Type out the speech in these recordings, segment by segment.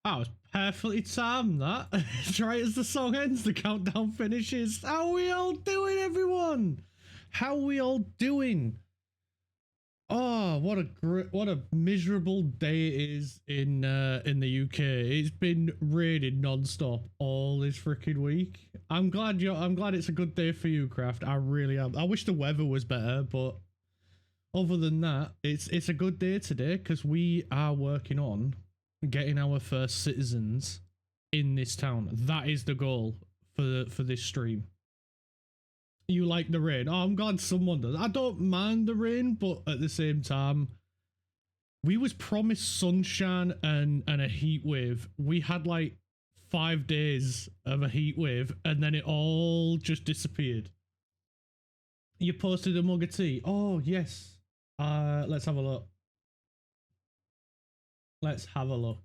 That was perfectly timed, that. Right as the song ends, the countdown finishes. How are we all doing, everyone? How are we all doing? Oh, what a miserable day it is in the UK. It's been raining non-stop all this freaking week. I'm glad it's a good day for you, Craft. I really am. I wish the weather was better, but other than that, it's a good day today because we are working on getting our first citizens in this town. That is the goal for this stream. You like the rain? Oh, I'm glad someone does. I don't mind the rain, but at the same time, we was promised sunshine and a heat wave. We had like 5 days of a heat wave, and then it all just disappeared. You posted a mug of tea. Oh yes. Let's have a look. Let's have a look.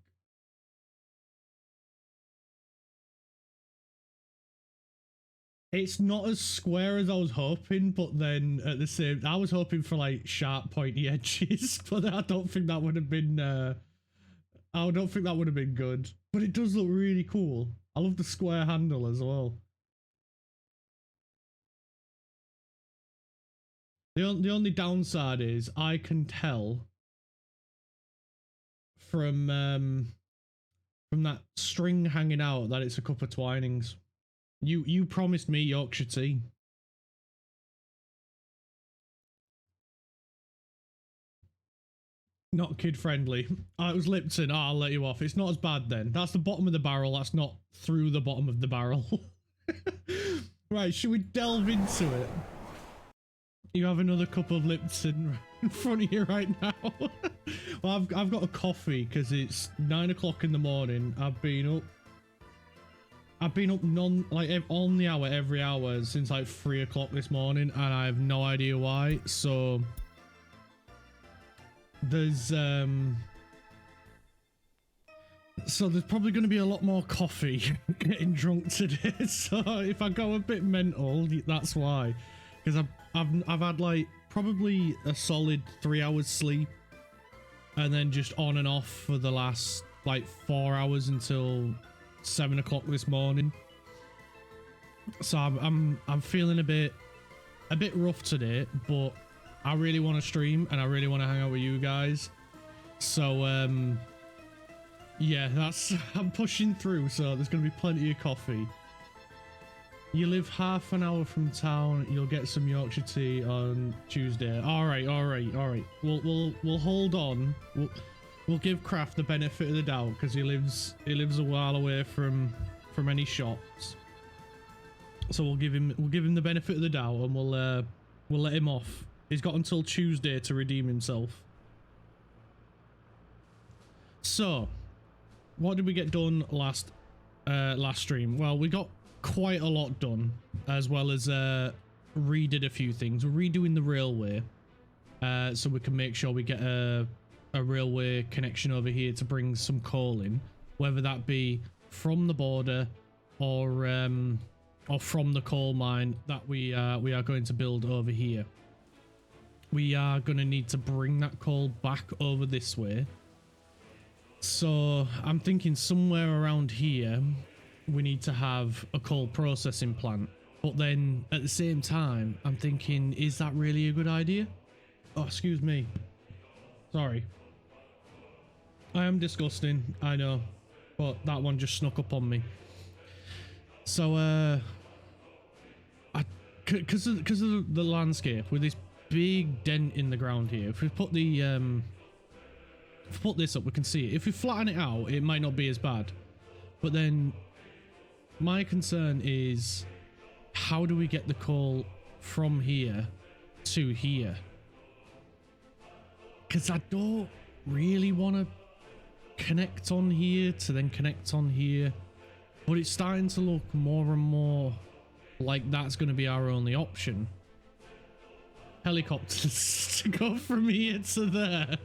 It's not as square as I was hoping, but then at the same, I was hoping for like sharp, pointy edges, but I don't think that would have been. I don't think that would have been good. But it does look really cool. I love the square handle as well. The only downside is I can tell from that string hanging out that it's a cup of Twinings. You promised me Yorkshire tea. Not kid friendly. Oh, it was Lipton. Oh, I'll let you off. It's not as bad then. That's the bottom of the barrel. That's not through the bottom of the barrel. Right, should we delve into it? You have another cup of Lipton in front of you right now. Well, I've got a coffee because it's 9 o'clock in the morning. I've been up on the hour every hour since like 3 o'clock this morning, and I have no idea why. So there's probably going to be a lot more coffee getting drunk today. So if I go a bit mental, that's why. Because I've had like probably a solid 3 hours sleep, and then just on and off for the last like 4 hours until 7 o'clock this morning. So I'm feeling a bit rough today, but I really want to stream and I really want to hang out with you guys. So yeah, I'm pushing through, so there's gonna be plenty of coffee. You live half an hour from town, you'll get some Yorkshire tea on Tuesday. All right. We'll hold on. We'll give Kraft the benefit of the doubt because he lives a while away from any shops. So we'll give him the benefit of the doubt, and we'll let him off. He's got until Tuesday to redeem himself. So, what did we get done last stream? Well, we got quite a lot done, as well as redid a few things. We're redoing the railway, so we can make sure we get a railway connection over here to bring some coal in, whether that be from the border or from the coal mine that we are going to build over here. We are going to need to bring that coal back over this way. So I'm thinking somewhere around here we need to have a coal processing plant, but then at the same time I'm thinking, is that really a good idea? Oh, excuse me, sorry. I am disgusting, I know, but that one just snuck up on me. So because of the landscape with this big dent in the ground here, if we put the if we put this up, we can see it. If we flatten it out, it might not be as bad. But then my concern is, how do we get the coal from here to here? Because I don't really want to connect on here to then connect on here, but it's starting to look more and more like that's going to be our only option. Helicopters to go from here to there.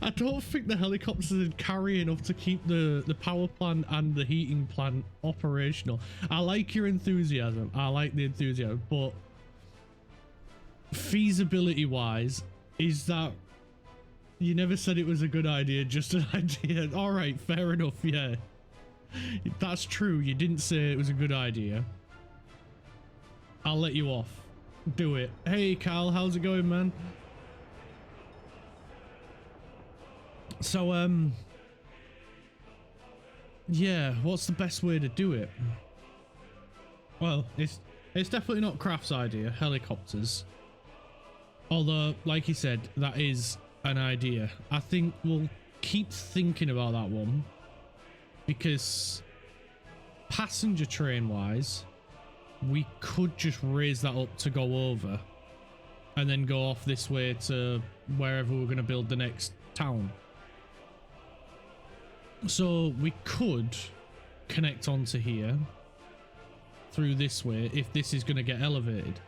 I don't think the helicopters would carry enough to keep the power plant and the heating plant operational. I like your enthusiasm. I like the enthusiasm, but feasibility wise, is that You never said it was a good idea, just an idea. All right, fair enough, yeah. That's true, you didn't say it was a good idea. I'll let you off. Do it. Hey, Carl, how's it going, man? So, yeah, what's the best way to do it? Well, it's definitely not Craft's idea, helicopters. Although, like he said, that is an idea. I think we'll keep thinking about that one, because passenger train wise, we could just raise that up to go over and then go off this way to wherever we're going to build the next town. So we could connect onto here through this way if this is going to get elevated.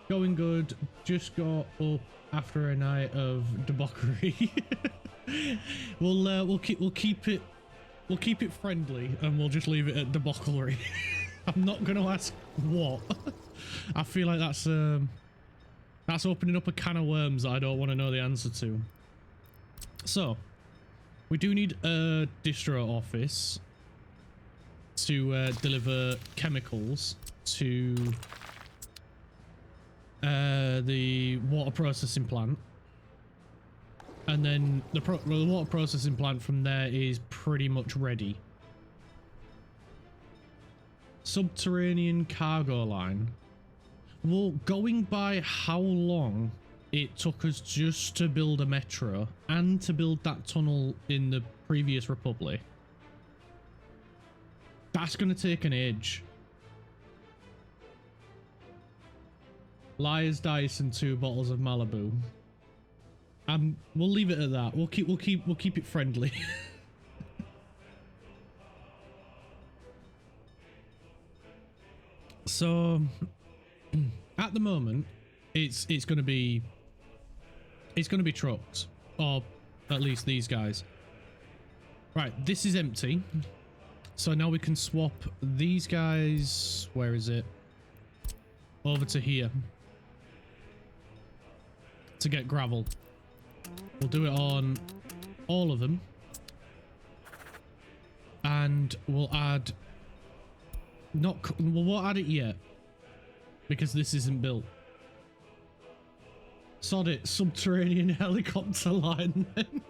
Going good. Just got up after a night of debauchery. We'll keep it friendly and we'll just leave it at debauchery. I'm not going to ask what. I feel like that's opening up a can of worms that I don't want to know the answer to. So, we do need a distro office to deliver chemicals to the water processing plant. And then the water processing plant from there is pretty much ready. Subterranean cargo line. Well, going by how long it took us just to build a metro and to build that tunnel in the previous republic, that's going to take an age. Liar's dice and 2 bottles of Malibu. We'll leave it at that. We'll keep it friendly. So at the moment, it's gonna be trucks, or at least these guys. Right, this is empty. So now we can swap these guys. Where is it? Over to here to get gravel. We'll do it on all of them, and we'll add. We won't add it yet because this isn't built. Sod it, subterranean helicopter line then.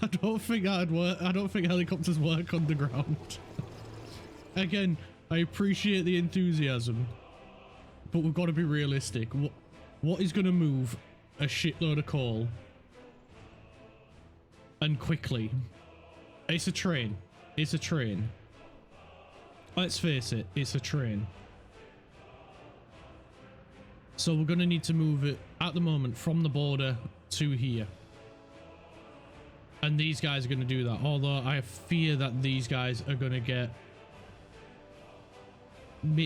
I don't think that'd work. I don't think helicopters work underground. Again, I appreciate the enthusiasm, but we've got to be realistic. What is going to move a shitload of coal and quickly? It's a train. It's a train. Let's face it, it's a train. So we're going to need to move it at the moment from the border to here. And these guys are going to do that. Although I fear that these guys are going to get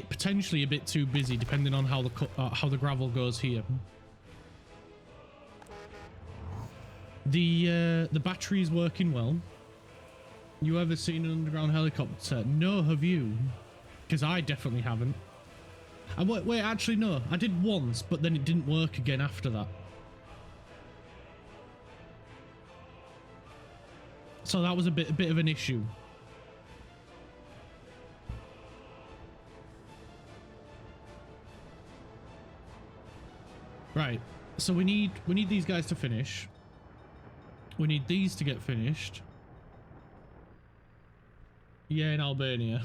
potentially a bit too busy depending on how the gravel goes here. The battery is working well. You ever seen an underground helicopter? No, have you? Because I definitely haven't. Wait, actually no, I did once, but then it didn't work again after that. So that was a bit of an issue. Right, so we need these guys to finish. We need these to get finished. Yeah, in Albania.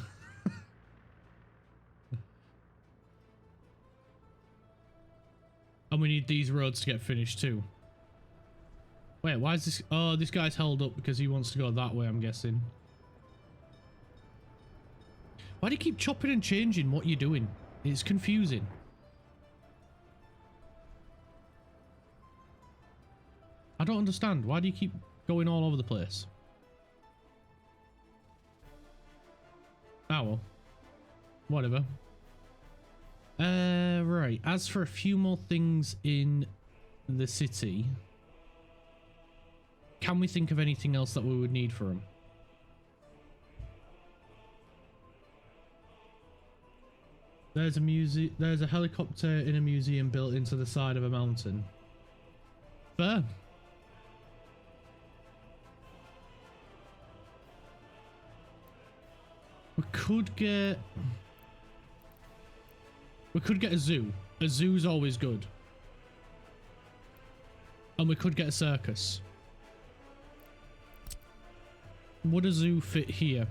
And we need these roads to get finished too. Wait, why is this? Oh, this guy's held up because he wants to go that way, I'm guessing. Why do you keep chopping and changing what you're doing? It's confusing. I don't understand. Why do you keep going all over the place? Ah, well. Whatever. Right. As for a few more things in the city, can we think of anything else that we would need for them? There's a museum. There's a helicopter in a museum built into the side of a mountain. Fair. We could get a zoo. A zoo's always good. And we could get a circus. Would a zoo fit here?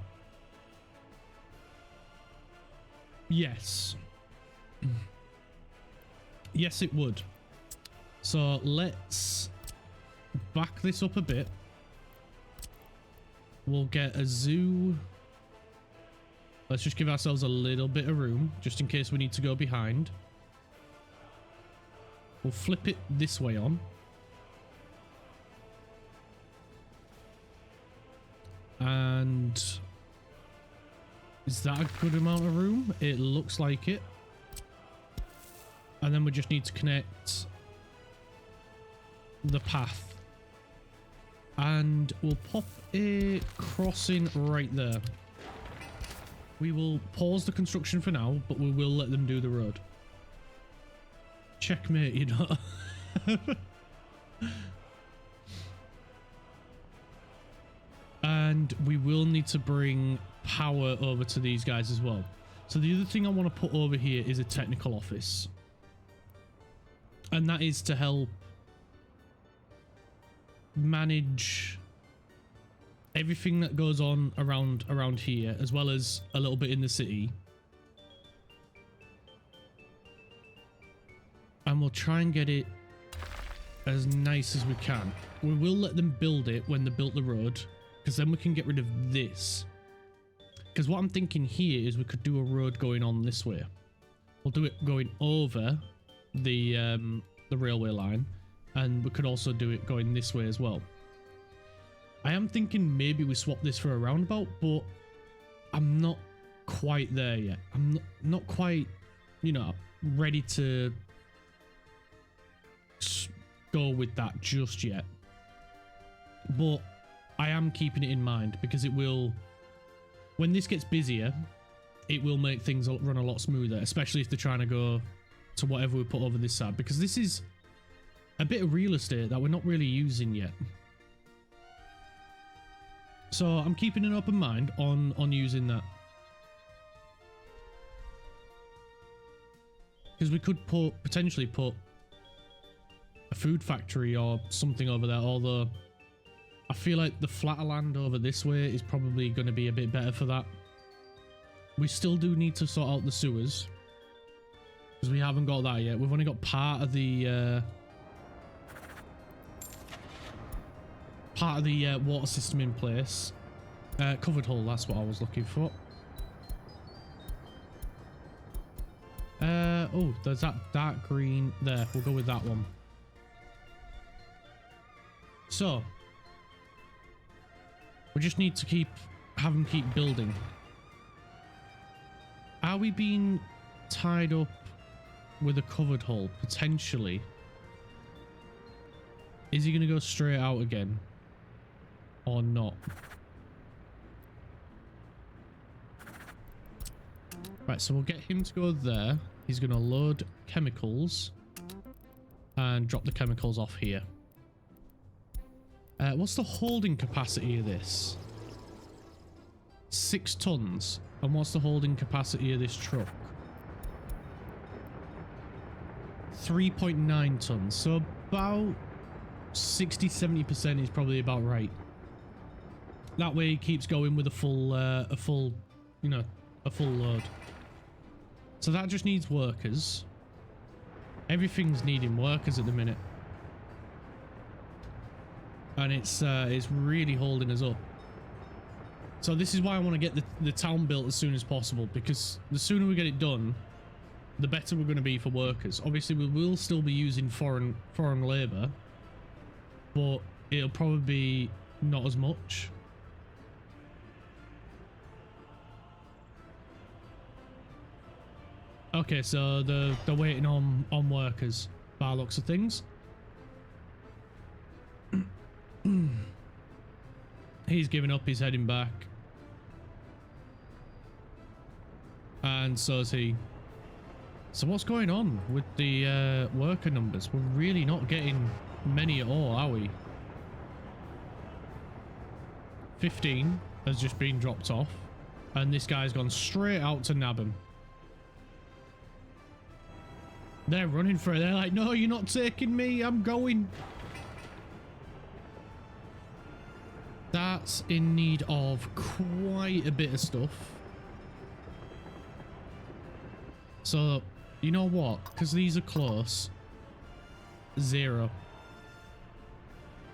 Yes. Yes, it would. So let's back this up a bit. We'll get a zoo. Let's just give ourselves a little bit of room, just in case we need to go behind. We'll flip it this way on. And is that a good amount of room? It looks like it. And then we just need to connect the path. And we'll pop a crossing right there. We will pause the construction for now, but we will let them do the road. Checkmate, you know. And we will need to bring power over to these guys as well. So the other thing I want to put over here is a technical office. And that is to help manage everything that goes on around here, as well as a little bit in the city. And we'll try and get it as nice as we can. We will let them build it when they built the road, because then we can get rid of this. Because what I'm thinking here is we could do a road going on this way. We'll do it going over the railway line, and we could also do it going this way as well. I am thinking maybe we swap this for a roundabout, but I'm not quite there yet. I'm not quite, you know, ready to go with that just yet. But I am keeping it in mind, because it will, when this gets busier, it will make things run a lot smoother, especially if they're trying to go to whatever we put over this side, because this is a bit of real estate that we're not really using yet. So I'm keeping an open mind on using that. Because we could potentially put a food factory or something over there, although I feel like the flatter land over this way is probably going to be a bit better for that. We still do need to sort out the sewers, because we haven't got that yet. We've only got part of the water system in place. Covered hull, that's what I was looking for. Oh, there's that dark green there. We'll go with that one. So we just need to have them keep building. Are we being tied up with a covered hull? Potentially. Is he going to go straight out again? Or not? Right, so we'll get him to go there. He's going to load chemicals and drop the chemicals off here. What's the holding capacity of this? 6 tons. And what's the holding capacity of this truck? 3.9 tons. So about 60-70% is probably about right. That way it keeps going with a full load. So that just needs workers. Everything's needing workers at the minute. And it's really holding us up. So this is why I want to get the town built as soon as possible, because the sooner we get it done, the better we're going to be for workers. Obviously, we will still be using foreign labor, but it'll probably be not as much. Okay, so they're waiting on workers by the looks of things. He's giving up, he's heading back. And so is he. So what's going on with the worker numbers? We're really not getting many at all, are we? 15 has just been dropped off, and this guy's gone straight out to nab him. They're running for it. They're like, no, you're not taking me. I'm going. That's in need of quite a bit of stuff. So, you know what? Because these are close. 0.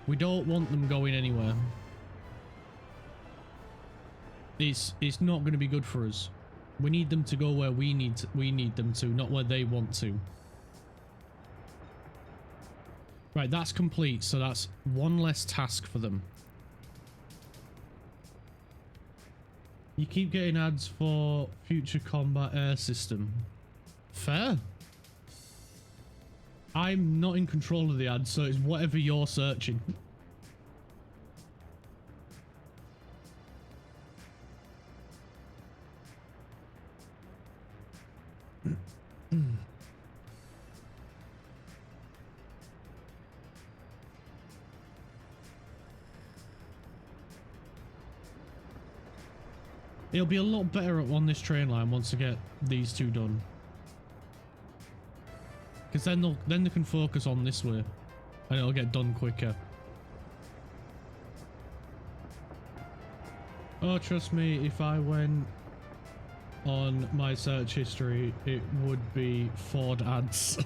We don't want them going anywhere. It's not going to be good for us. We need them to go where we need them to, not where they want to. Right, that's complete, so that's one less task for them. You keep getting ads for future combat air system. Fair. I'm not in control of the ads, so it's whatever you're searching. It'll be a lot better on this train line once I get these two done. Because then they can focus on this way, and it'll get done quicker. Oh, trust me, if I went on my search history, it would be Ford ads.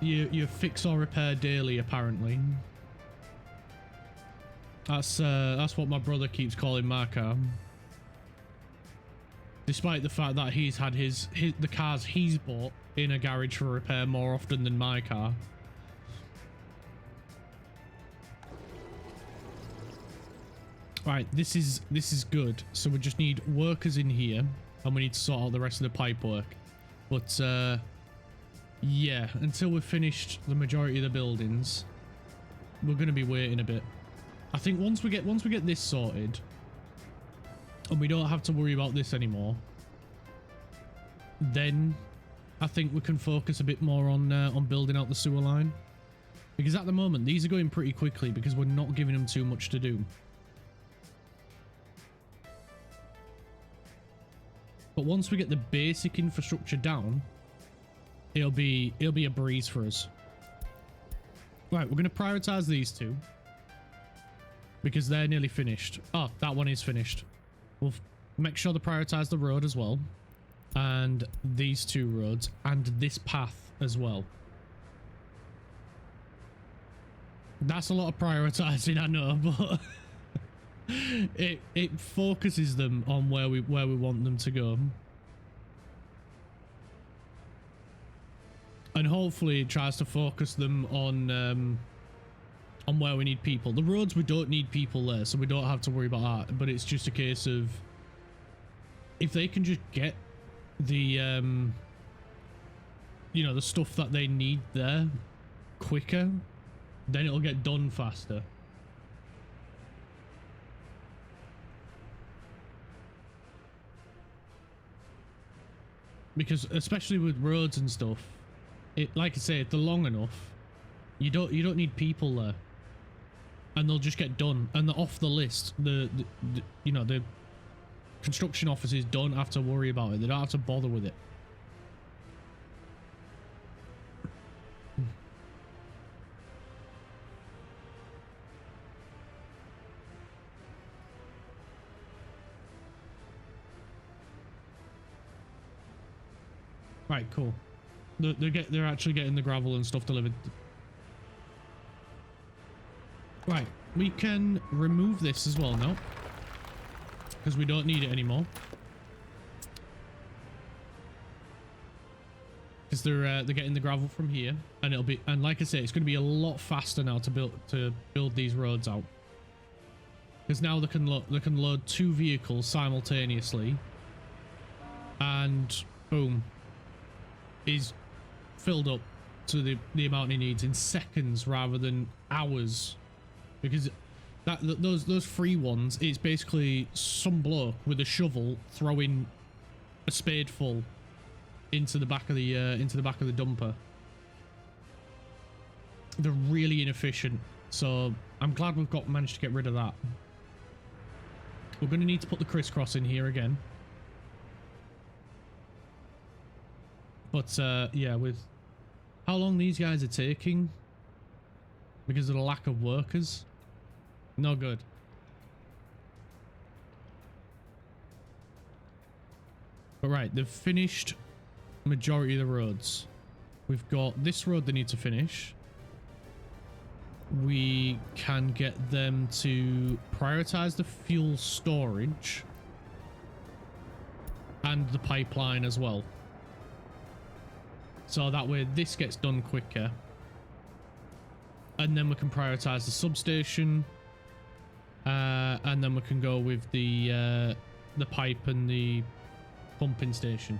You fix or repair daily, apparently. That's what my brother keeps calling my car. Despite the fact that he's had the cars he's bought in a garage for repair more often than my car. Right, this is good. So we just need workers in here, and we need to sort out the rest of the pipe work. But yeah, until we've finished the majority of the buildings, we're going to be waiting a bit. I think once we get this sorted, and we don't have to worry about this anymore, then I think we can focus a bit more on building out the sewer line. Because at the moment, these are going pretty quickly because we're not giving them too much to do. But once we get the basic infrastructure down, it'll be a breeze for us. Right, we're going to prioritize these two because they're nearly finished. Oh, that one is finished. We'll make sure to prioritize the road as well, and these two roads, and this path as well. That's a lot of prioritizing, I know, but it focuses them on where we want them to go. And hopefully it tries to focus them on where we need people. The roads, we don't need people there, so we don't have to worry about that. But it's just a case of if they can just get the you know, the stuff that they need there quicker, then it'll get done faster. Because especially with roads and stuff, like I say, if they're long enough, you don't need people there, and they'll just get done, and they're off the list. The you know, the construction offices don't have to worry about it. They don't have to bother with it. Right, cool. They're actually getting the gravel and stuff delivered. Right, we can remove this as well now, because we don't need it anymore. Because they're getting the gravel from here, and it'll be, and like I say, it's going to be a lot faster now to build these roads out. Because now they can load 2 vehicles simultaneously, and boom, is filled up to the amount he needs in seconds rather than hours. Because Those free ones, it's basically some bloke with a shovel throwing a spadeful into the back of the dumper. They're really inefficient, so I'm glad we've managed to get rid of that. We're going to need to put the crisscross in here again. But yeah, with how long these guys are taking because of the lack of workers, no good. But right, they've finished majority of the roads. We've got this road they need to finish. We can get them to prioritize the fuel storage and the pipeline as well. So that way this gets done quicker. And then we can prioritize the substation. And then we can go with the pipe and the pumping station.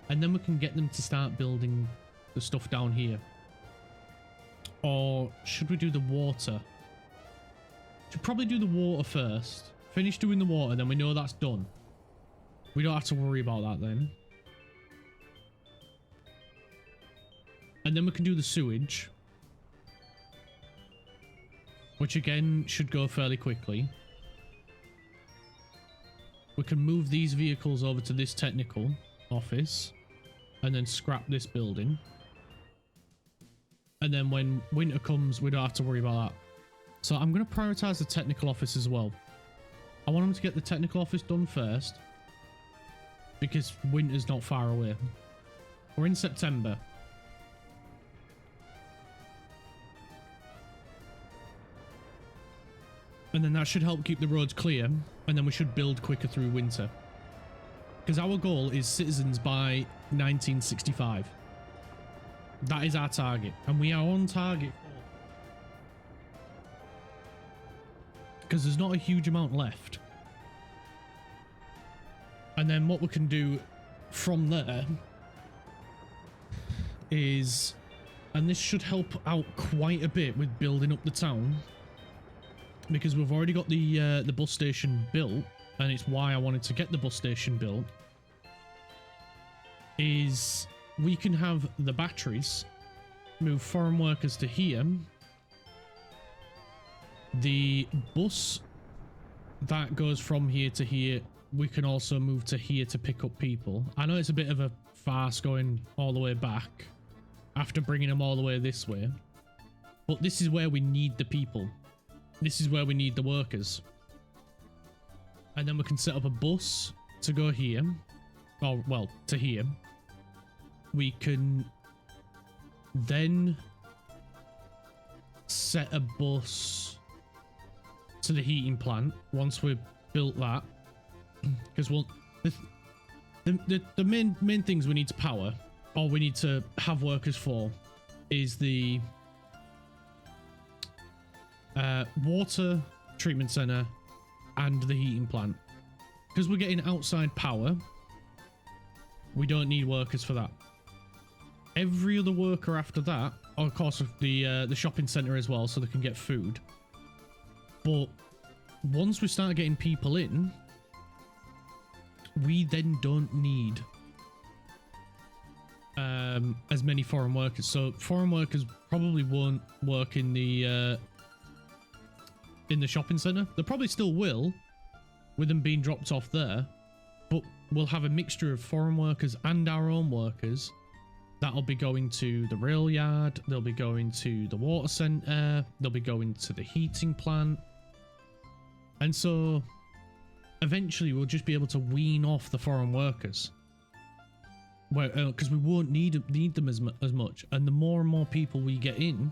And then we can get them to start building the stuff down here. Or should we do the water? Should probably do the water first. Finish doing the water, then we know that's done. We don't have to worry about that then. And then we can do the sewage. Which again should go fairly quickly. We can move these vehicles over to this technical office. And then scrap this building. And then when winter comes, we don't have to worry about that. So I'm going to prioritize the technical office as well. I want them to get the technical office done first. Because winter's not far away. We're in September. And then that should help keep the roads clear. And then we should build quicker through winter. Because our goal is citizens by 1965. That is our target, and we are on target because there's not a huge amount left. And then what we can do from there is, and this should help out quite a bit with building up the town, because we've already got the bus station built, and it's why I wanted to get the bus station built, is we can have the batteries move foreign workers to here. The bus that goes from here to here, we can also move to here to pick up people. I know it's a bit of a farce going all the way back after bringing them all the way this way, but this is where we need the people. This is where we need the workers. And then we can set up a bus to go here. Oh, well, to here. We can then set a bus to the heating plant once we've built that, because we'll the main things we need to power, or we need to have workers for, is the water treatment center and the heating plant. Because we're getting outside power, we don't need workers for that. Every other worker after that, of course, the shopping center as well, so they can get food. But once we start getting people in, we then don't need as many foreign workers. So foreign workers probably won't work in the shopping center. They probably still will, with them being dropped off there. But we'll have a mixture of foreign workers and our own workers. That'll be going to the rail yard, they'll be going to the water center, they'll be going to the heating plant. And so eventually we'll just be able to wean off the foreign workers. Because we won't need them as much. And the more and more people we get in,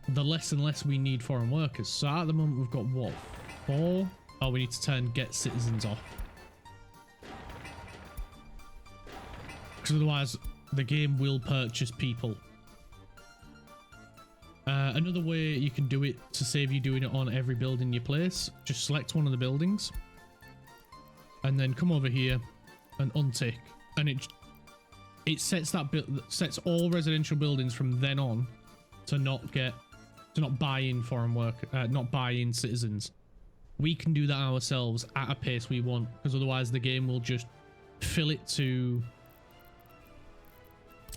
the less and less we need foreign workers. So at the moment we've got what? 4? Oh, we need to turn get citizens off. Because otherwise the game will purchase people. Another way you can do it to save you doing it on every building you place, just select one of the buildings and then come over here and untick, and it sets that sets all residential buildings from then on to not get to not buy in foreign work, not buy in citizens. We can do that ourselves at a pace we want, because otherwise the game will just fill it to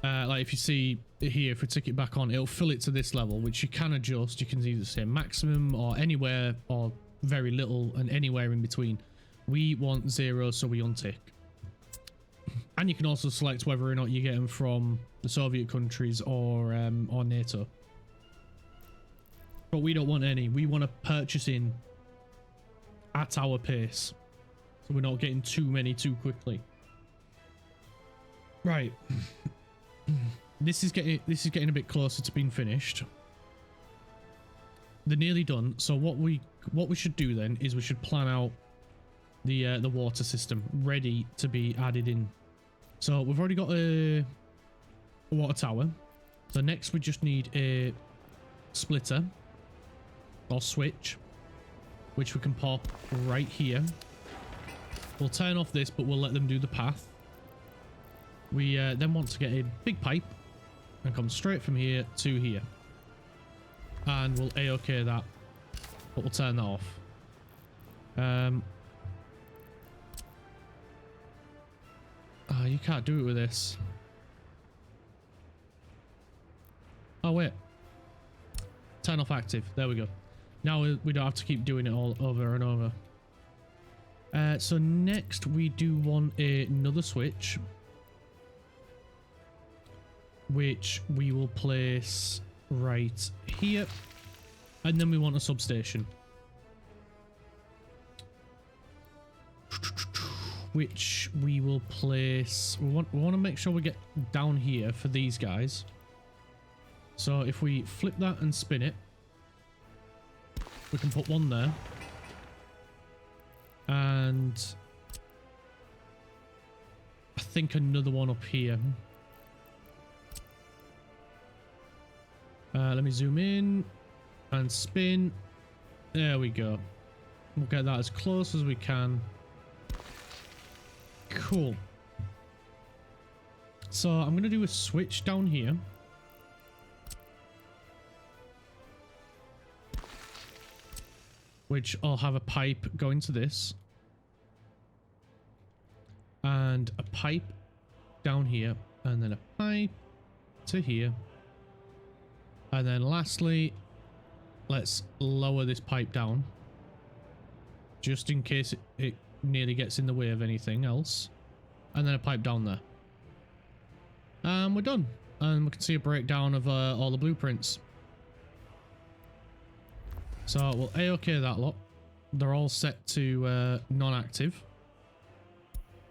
like if you see here, if we tick it back on, it'll fill it to this level, which you can adjust. You can either say maximum or anywhere or very little and anywhere in between. We want 0, so we untick. And you can also select whether or not you get them from the Soviet countries or NATO. But we don't want any. We want to purchase in at our pace, so we're not getting too many too quickly. Right. This is getting a bit closer to being finished. They're nearly done. So what we should do then is we should plan out the water system ready to be added in. So we've already got a water tower. So next we just need a splitter or switch, which we can pop right here. We'll turn off this, but we'll let them do the path. We then want to get a big pipe and come straight from here to here. And we'll A-OK that, but we'll turn that off. You can't do it with this. Oh, wait. Turn off active. There we go. Now we don't have to keep doing it all over and over. So next we do want another switch, which we will place right here, and then we want a substation, which we will place. We want to make sure we get down here for these guys. So if we flip that and spin it, we can put one there, and I think another one up here. Let me zoom in and spin. There we go. We'll get that as close as we can. Cool. So I'm going to do a switch down here. Which I'll have a pipe going to this. And a pipe down here. And then a pipe to here. And then lastly, let's lower this pipe down. Just in case it nearly gets in the way of anything else. And then a pipe down there. And we're done. And we can see a breakdown of all the blueprints. So we'll A-OK that lot. They're all set to non-active.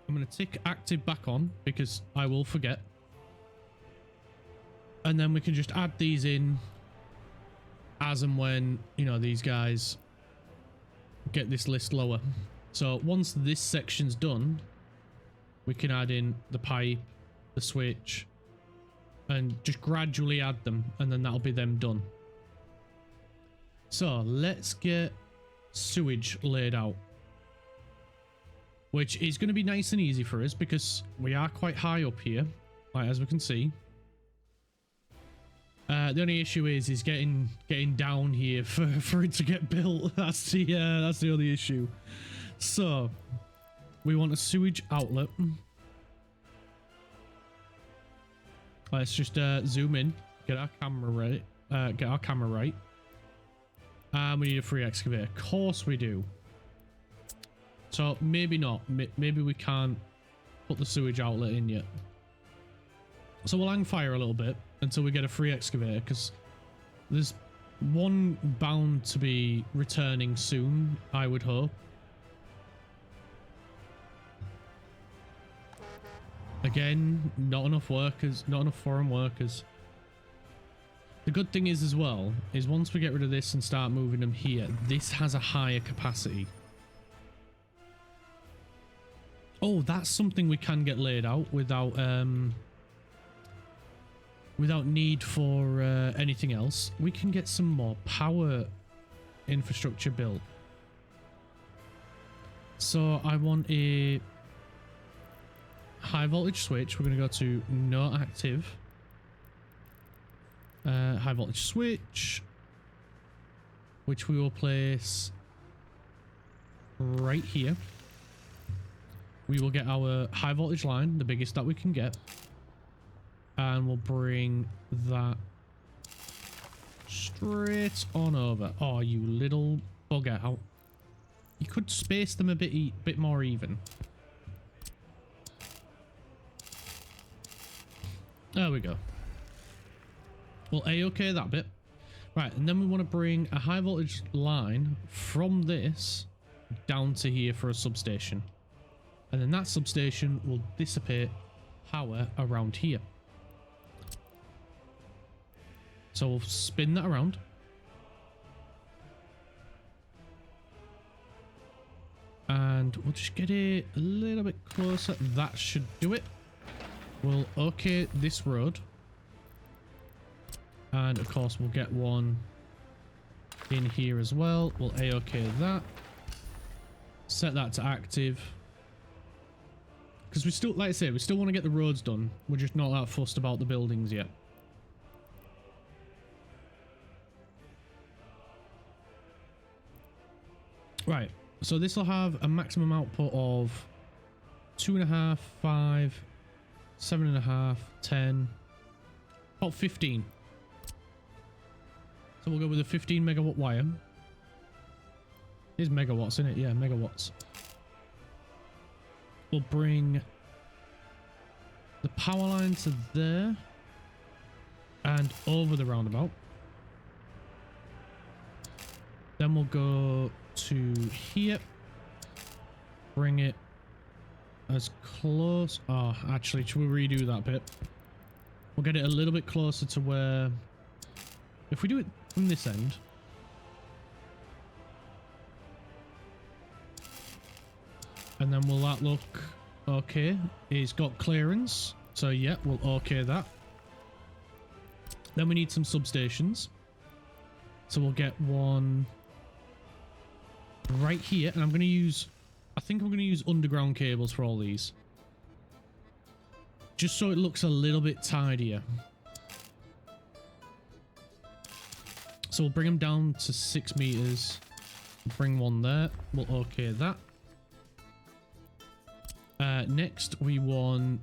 I'm going to tick active back on because I will forget. And then we can just add these in as and when, you know, these guys get this list lower. So once this section's done, we can add in the pipe, the switch, and just gradually add them, and then that'll be them done. So let's get sewage laid out, which is going to be nice and easy for us because we are quite high up here, like as we can see. The only issue is getting down here for it to get built. That's the only issue. So we want a sewage outlet. Let's just zoom in, get our camera right. And we need a free excavator. Of course we do. So maybe not. Maybe we can't put the sewage outlet in yet. So we'll hang fire a little bit until we get a free excavator, because there's one bound to be returning soon, I would hope. Again, not enough workers, not enough foreign workers. The good thing is as well, is once we get rid of this and start moving them here, this has a higher capacity. Oh, that's something we can get laid out without need for anything else. We can get some more power infrastructure built. So I want a high voltage switch. We're going to go to not active. High voltage switch. which we will place right here. We will get our high voltage line, the biggest that we can get, and we'll bring that straight on over. Oh, you little bugger. You could space them a bit more even. There we go. We'll A-OK that bit. Right, and then we want to bring a high voltage line from this down to here for a substation. And then that substation will dissipate power around here. So we'll spin that around. And we'll just get it a little bit closer. That should do it. We'll OK this road. And of course we'll get one in here as well. We'll A-OK that. Set that to active. Because we still, like I say, we still want to get the roads done. We're just not that fussed about the buildings yet. Right, so this will have a maximum output of 2.5, 5, 7.5, 10, about 15. So we'll go with a 15 megawatt wire. It is megawatts, isn't it? Yeah, megawatts. We'll bring the power line to there and over the roundabout. Then we'll go to here. Bring it as close. Oh, actually, should we redo that bit? We'll get it a little bit closer to where... If we do it from this end... And then will that look okay? It's got clearance. So yeah, we'll okay that. Then we need some substations. So we'll get one right here. And I'm going to use... I think I'm going to use underground cables for all these. Just so it looks a little bit tidier. So we'll bring them down to 6 meters. Bring one there. We'll okay that. Next, we want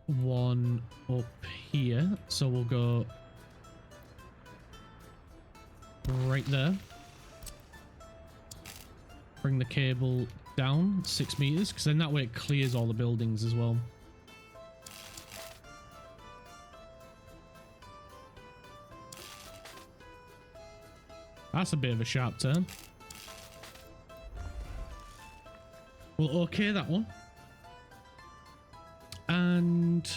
one up here. So we'll go right there. Bring the cable down 6 meters, because then that way it clears all the buildings as well. That's a bit of a sharp turn. We'll okay that one. And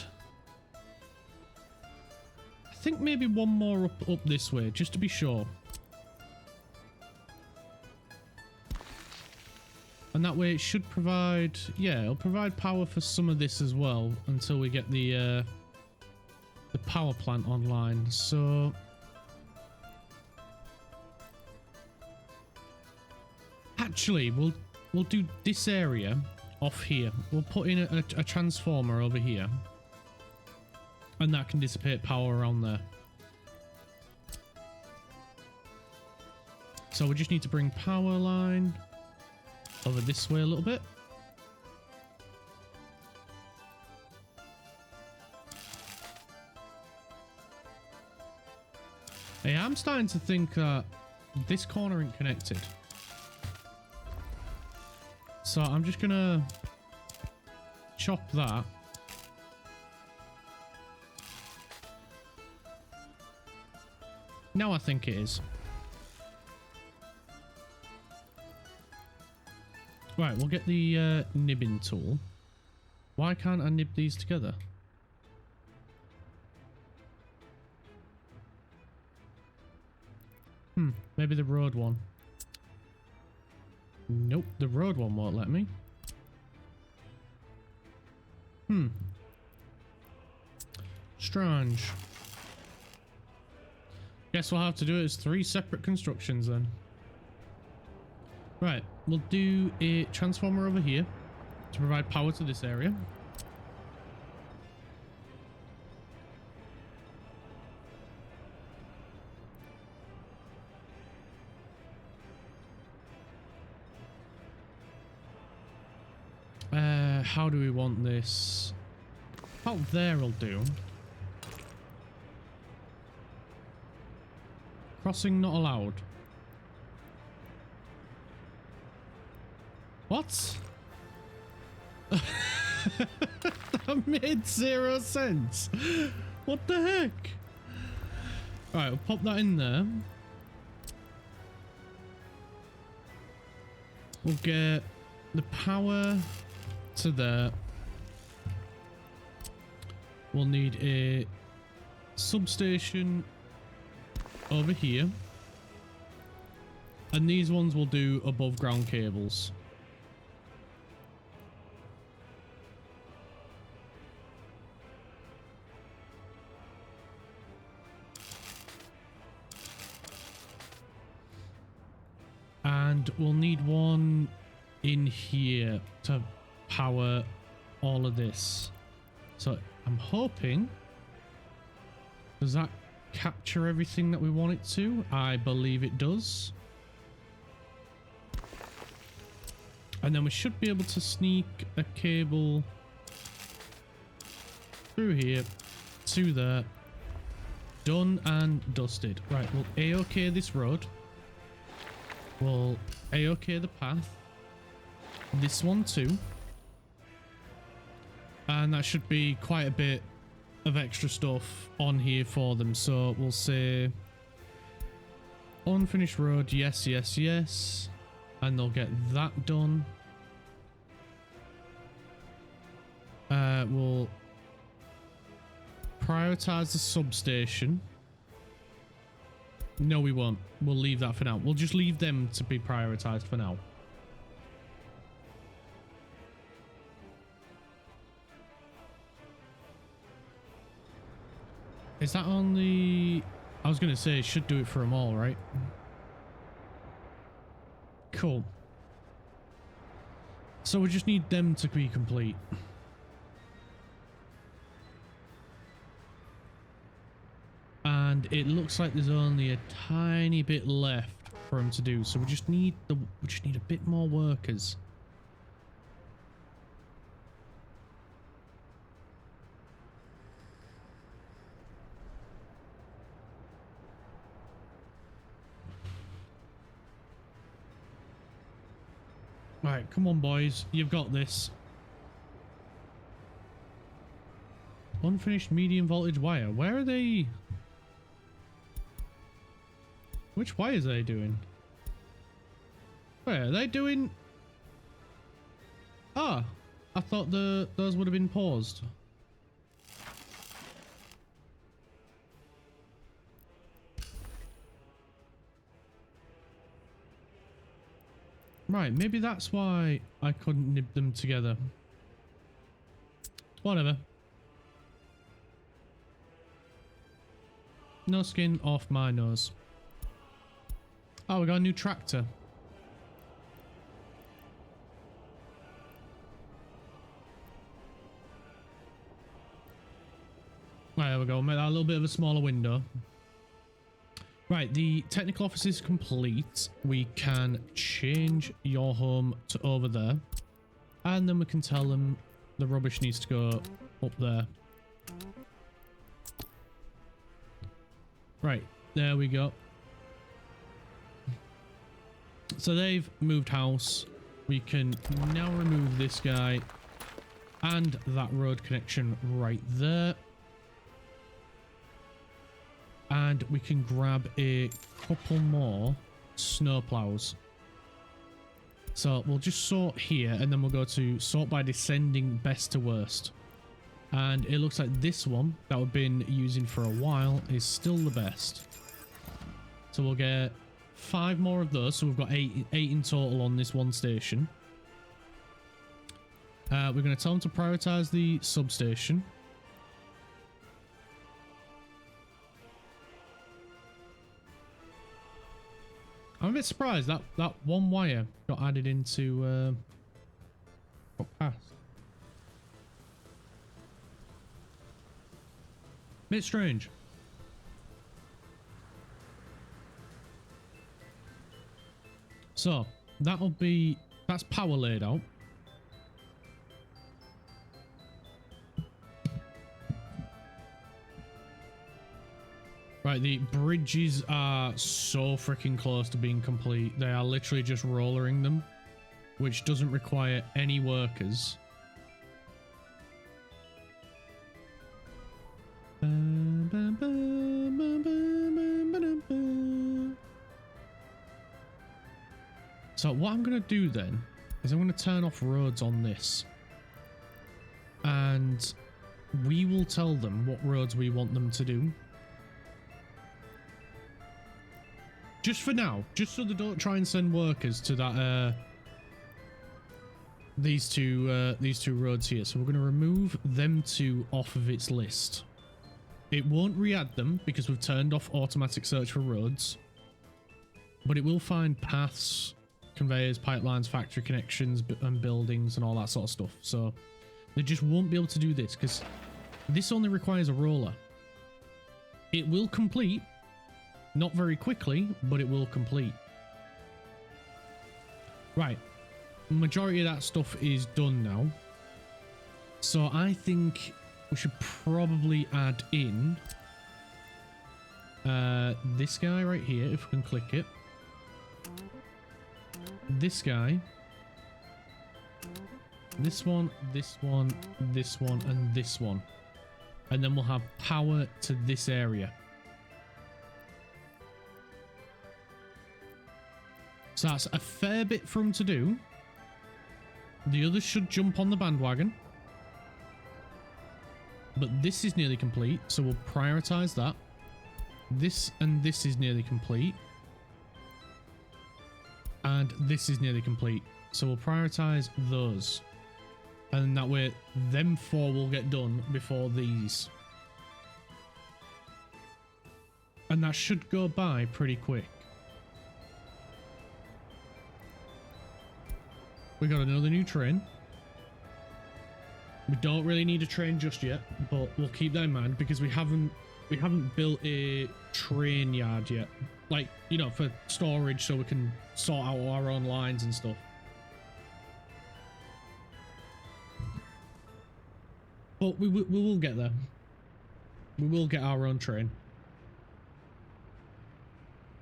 I think maybe one more up this way, just to be sure. And that way it should provide, yeah, it'll provide power for some of this as well until we get the power plant online. So actually, we'll do this area off here. We'll put in a transformer over here, and that can dissipate power around there. So we just need to bring power line over this way a little bit. Hey, I'm starting to think that this corner ain't connected. So I'm just gonna chop that. Now I think it is. Right, we'll get the nibbing tool. Why can't I nib these together? Maybe the road one. Nope, the road one won't let me. Strange. Guess we'll have to do it as 3 separate constructions then. Right, we'll do a transformer over here to provide power to this area. How do we want this? About there will do. Crossing not allowed. What? That made 0 sense. What the heck? Right, we'll pop that in there. We'll get the power to there. We'll need a substation over here. And these ones will do above ground cables. And we'll need one in here to power all of this. So I'm hoping, does that capture everything that we want it to? I believe it does. And then we should be able to sneak a cable through here to there. Done and dusted. Right, we'll A-OK this road. We'll A-OK the path. This one too. And that should be quite a bit of extra stuff on here for them. So we'll say unfinished road, yes, yes, yes. And they'll get that done. We'll prioritize the substation. No, we won't. We'll leave that for now. We'll just leave them to be prioritized for now. Is that on the... I was going to say it should do it for them all, right? Cool. So we just need them to be complete. And it looks like there's only a tiny bit left for them to do. So we just need a bit more workers. Right, come on, boys. You've got this. Unfinished medium voltage wire. Where are they? Which wires are they doing? Where are they doing? Ah, I thought those would have been paused. Right, maybe that's why I couldn't nib them together. Whatever. No skin off my nose. Oh, we got a new tractor. Right, there we go. Make that a little bit of a smaller window. Right, the technical office is complete. We can change your home to over there. And then we can tell them the rubbish needs to go up there. Right, there we go. So they've moved house. We can now remove this guy and that road connection right there. And we can grab a couple more snowplows. So we'll just sort here and then we'll go to sort by descending best to worst. And it looks like this one that we've been using for a while is still the best. So we'll get 5 more of those. So we've got 8 in total on this one station. We're going to tell them to prioritize the substation. I'm a bit surprised that one wire got added into past. Bit strange. So that's power laid out. Right, the bridges are so freaking close to being complete. They are literally just rollering them, which doesn't require any workers. So what I'm going to do then is I'm going to turn off roads on this. And we will tell them what roads we want them to do. Just for now, just so they don't try and send workers to that these two roads here. So we're going to remove them two off of its list. It won't re-add them because we've turned off automatic search for roads, but it will find paths, conveyors, pipelines, factory connections, and buildings and all that sort of stuff. So they just won't be able to do this because this only requires a roller. It will complete. Not very quickly, but it will complete. Right. Majority of that stuff is done now. So I think we should probably add in this guy right here, if we can click it. This guy. This one, this one, this one, and this one. And then we'll have power to this area. So that's a fair bit for them to do. The others should jump on the bandwagon. But this is nearly complete, so we'll prioritize that. This and this is nearly complete. And this is nearly complete. So we'll prioritize those. And that way, them four will get done before these. And that should go by pretty quick. We got another new train. We don't really need a train just yet, but we'll keep that in mind because we haven't built a train yard yet. Like, you know, for storage so we can sort out our own lines and stuff. But we will get there. We will get our own train.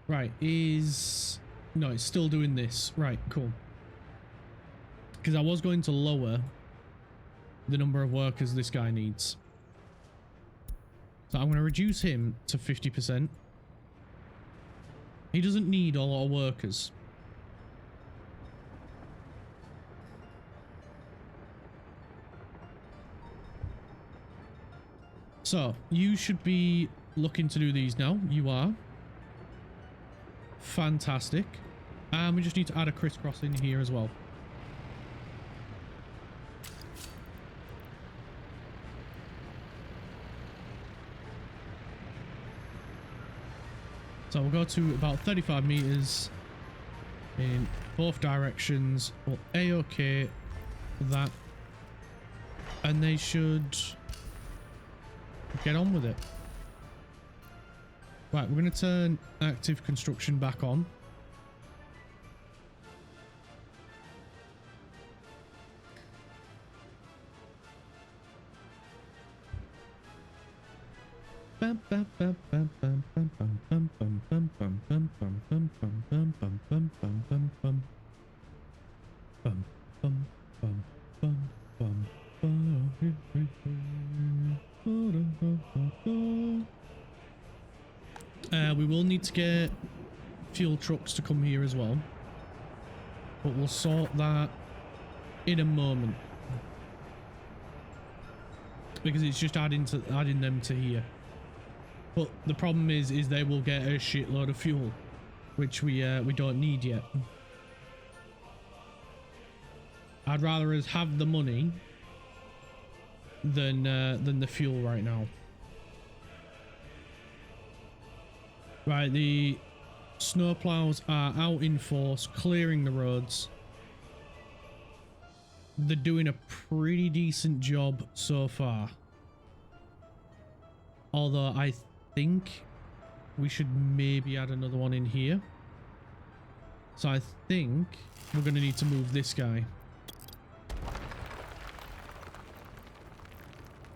Right, no, it's still doing this. Right, cool. Because I was going to lower the number of workers this guy needs. So I'm going to reduce him to 50%. He doesn't need a lot of workers. So, you should be looking to do these now. You are. Fantastic. And we just need to add a crisscross in here as well. So we'll go to about 35 meters in both directions. We'll A-OK that. And they should get on with it. Right, we're going to turn active construction back on. We will need to get fuel trucks to come here as well, but we'll sort that in a moment because it's just adding them to here. But the problem is they will get a shitload of fuel, which we don't need yet. I'd rather us have the money than the fuel right now. Right, the snowplows are out in force, clearing the roads. They're doing a pretty decent job so far. Although I think we should maybe add another one in here. So I think we're going to need to move this guy.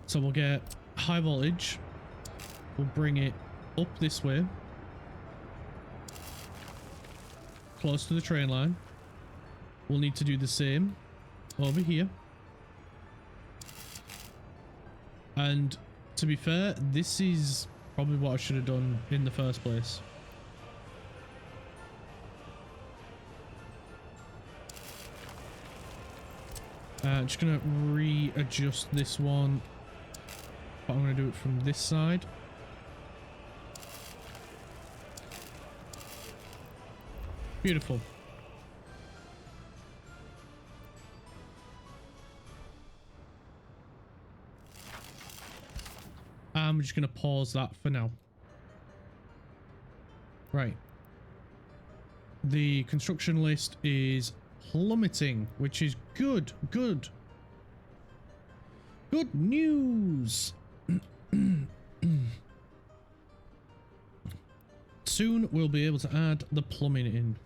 So we'll get high voltage. We'll bring it up this way, close to the train line. We'll need to do the same over here. And to be fair, this is probably what I should have done in the first place. Just gonna readjust this one, but I'm gonna do it from this side. Beautiful. I'm just gonna pause that for now. Right. The construction list is plummeting, which is good. Good news. Soon we'll be able to add the plumbing in.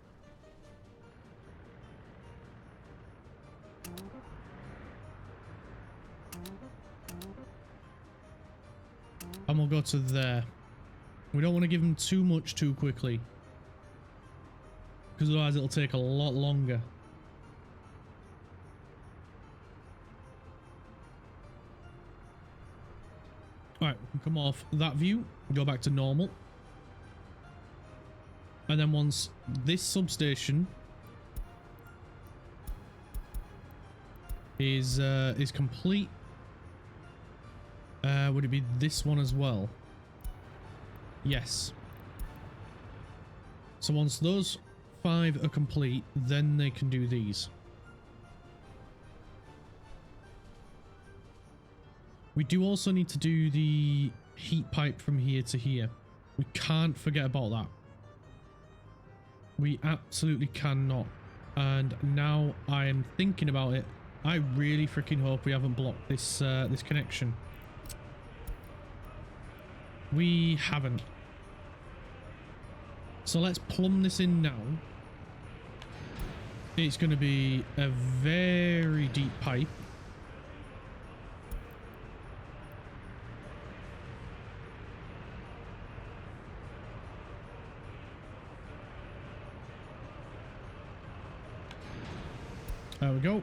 And we'll go to there. We don't want to give them too much too quickly, because otherwise it'll take a lot longer. Alright, we can come off that view, go back to normal. And then once this substation is complete, would it be this one as well? Yes. So once those 5 are complete, then they can do these. We do also need to do the heat pipe from here to here. We can't forget about that. We absolutely cannot. And now I am thinking about it, I really freaking hope we haven't blocked this this connection. We haven't. So let's plumb this in now. It's going to be a very deep pipe. There we go.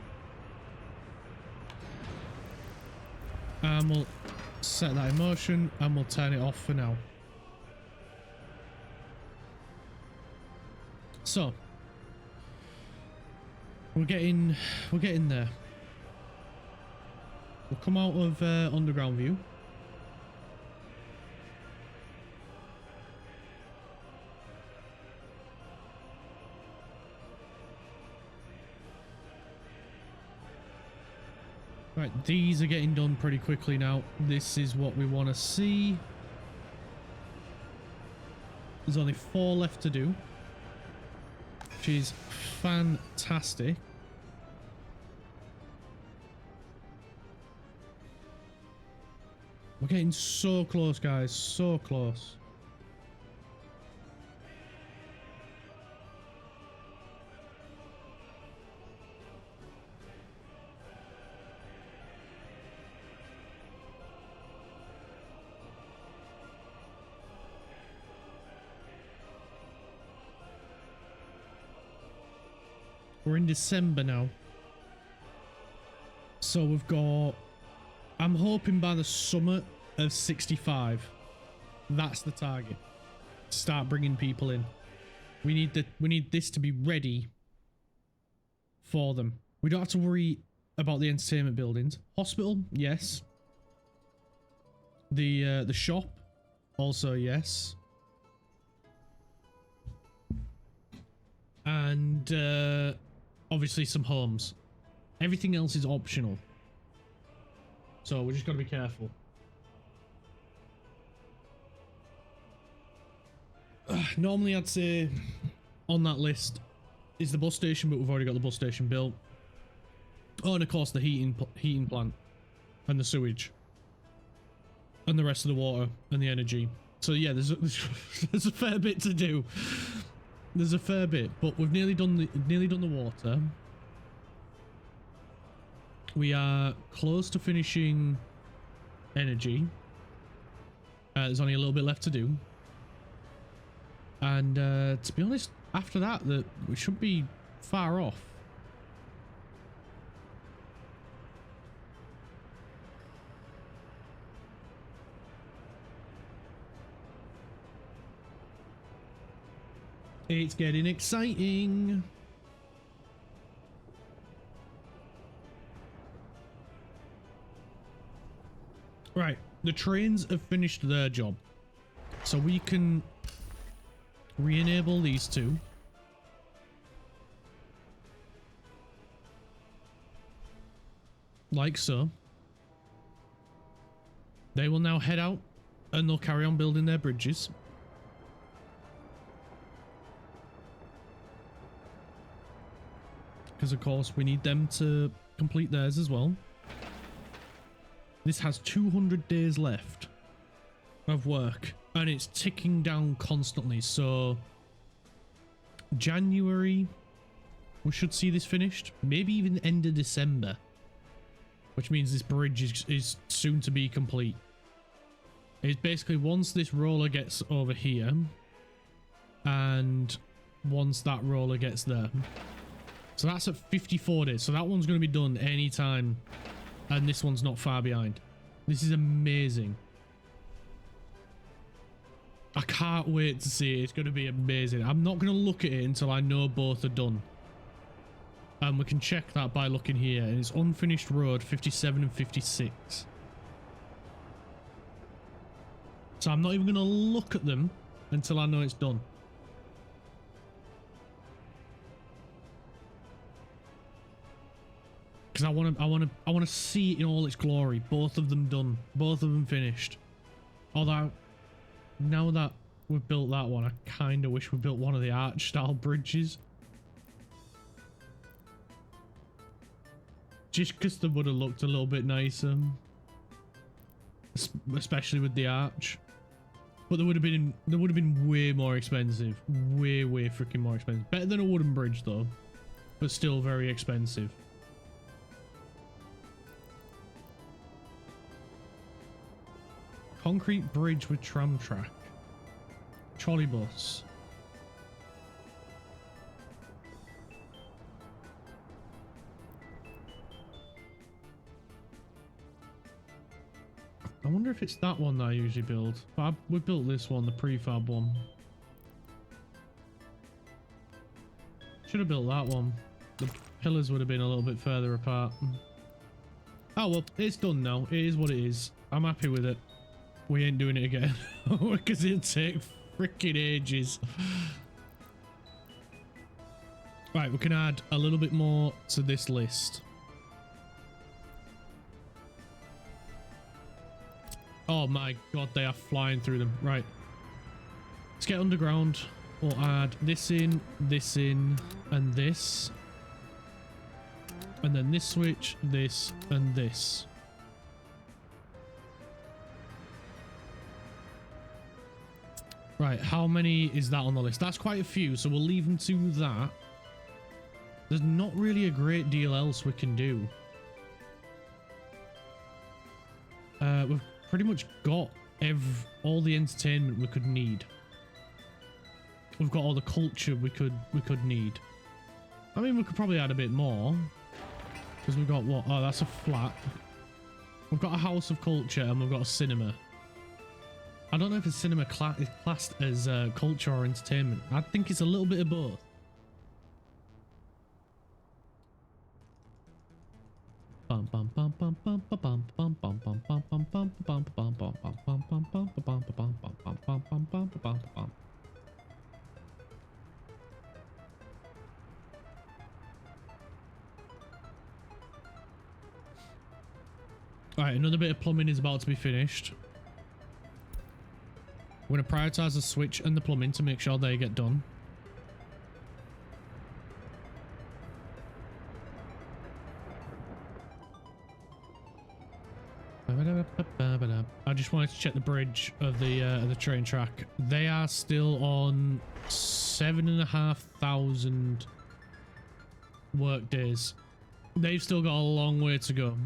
And we'll set that in motion and we'll turn it off for now. So we're getting there. We'll come out of underground view. Right, these are getting done pretty quickly now. This is what we want to see. There's only 4 left to do, which is fantastic. We're getting so close, guys, so close. We're in December now. So we've got, I'm hoping by the summer of 65. That's the target. Start bringing people in. We need this to be ready for them. We don't have to worry about the entertainment buildings. Hospital, yes. The shop, also yes. And obviously some homes. Everything else is optional. So we just got to be careful. Normally I'd say on that list is the bus station, but we've already got the bus station built. Oh, and of course the heating plant and the sewage and the rest of the water and the energy. So yeah, there's a fair bit to do. There's a fair bit, but we've nearly done the water. We are close to finishing energy. There's only a little bit left to do. And to be honest, after that, we should be far off. It's getting exciting. Right, the trains have finished their job, so we can re-enable these two. Like so. They will now head out and they'll carry on building their bridges. Because of course we need them to complete theirs as well. This has 200 days left of work and it's ticking down constantly. So January, we should see this finished. Maybe even the end of December, which means this bridge is soon to be complete. It's basically once this roller gets over here and once that roller gets there. So that's at 54 days. So that one's going to be done anytime. And this one's not far behind. This is amazing. I can't wait to see it. It's going to be amazing. I'm not going to look at it until I know both are done. And we can check that by looking here. And it's unfinished road 57 and 56. So I'm not even going to look at them until I know it's done. Because I want to see it in all its glory. Both of them done. Both of them finished. Although, now that we've built that one, I kind of wish we built one of the arch style bridges. Just because they would have looked a little bit nicer. Especially with the arch. But they would have been way more expensive. Way freaking more expensive. Better than a wooden bridge though. But still very expensive. Concrete bridge with tram track. Trolley bus. I wonder if it's that one that I usually build. But we built this one, the prefab one. Should have built that one. The pillars would have been a little bit further apart. Oh well, it's done now. It is what it is. I'm happy with it. We ain't doing it again because it'll take freaking ages. Right, we can add a little bit more to this list. Oh my god, they are flying through them. Right, let's get underground. We'll add this in, and this. And then this switch, this, and this. Right, how many is that on the list? That's quite a few, so we'll leave them to that. There's not really a great deal else we can do. We've pretty much got all the entertainment we could need. We've got all the culture we could need. I mean, we could probably add a bit more. Because we've got what? Oh, that's a flat. We've got a house of culture and we've got a cinema. I don't know if a cinema is classed as culture or entertainment. I think it's a little bit of both. Alright, another bit of plumbing is about to be finished. We're going to prioritize the switch and the plumbing to make sure they get done. I just wanted to check the bridge of the train track. They are still on 7,500 work days. They've still got a long way to go.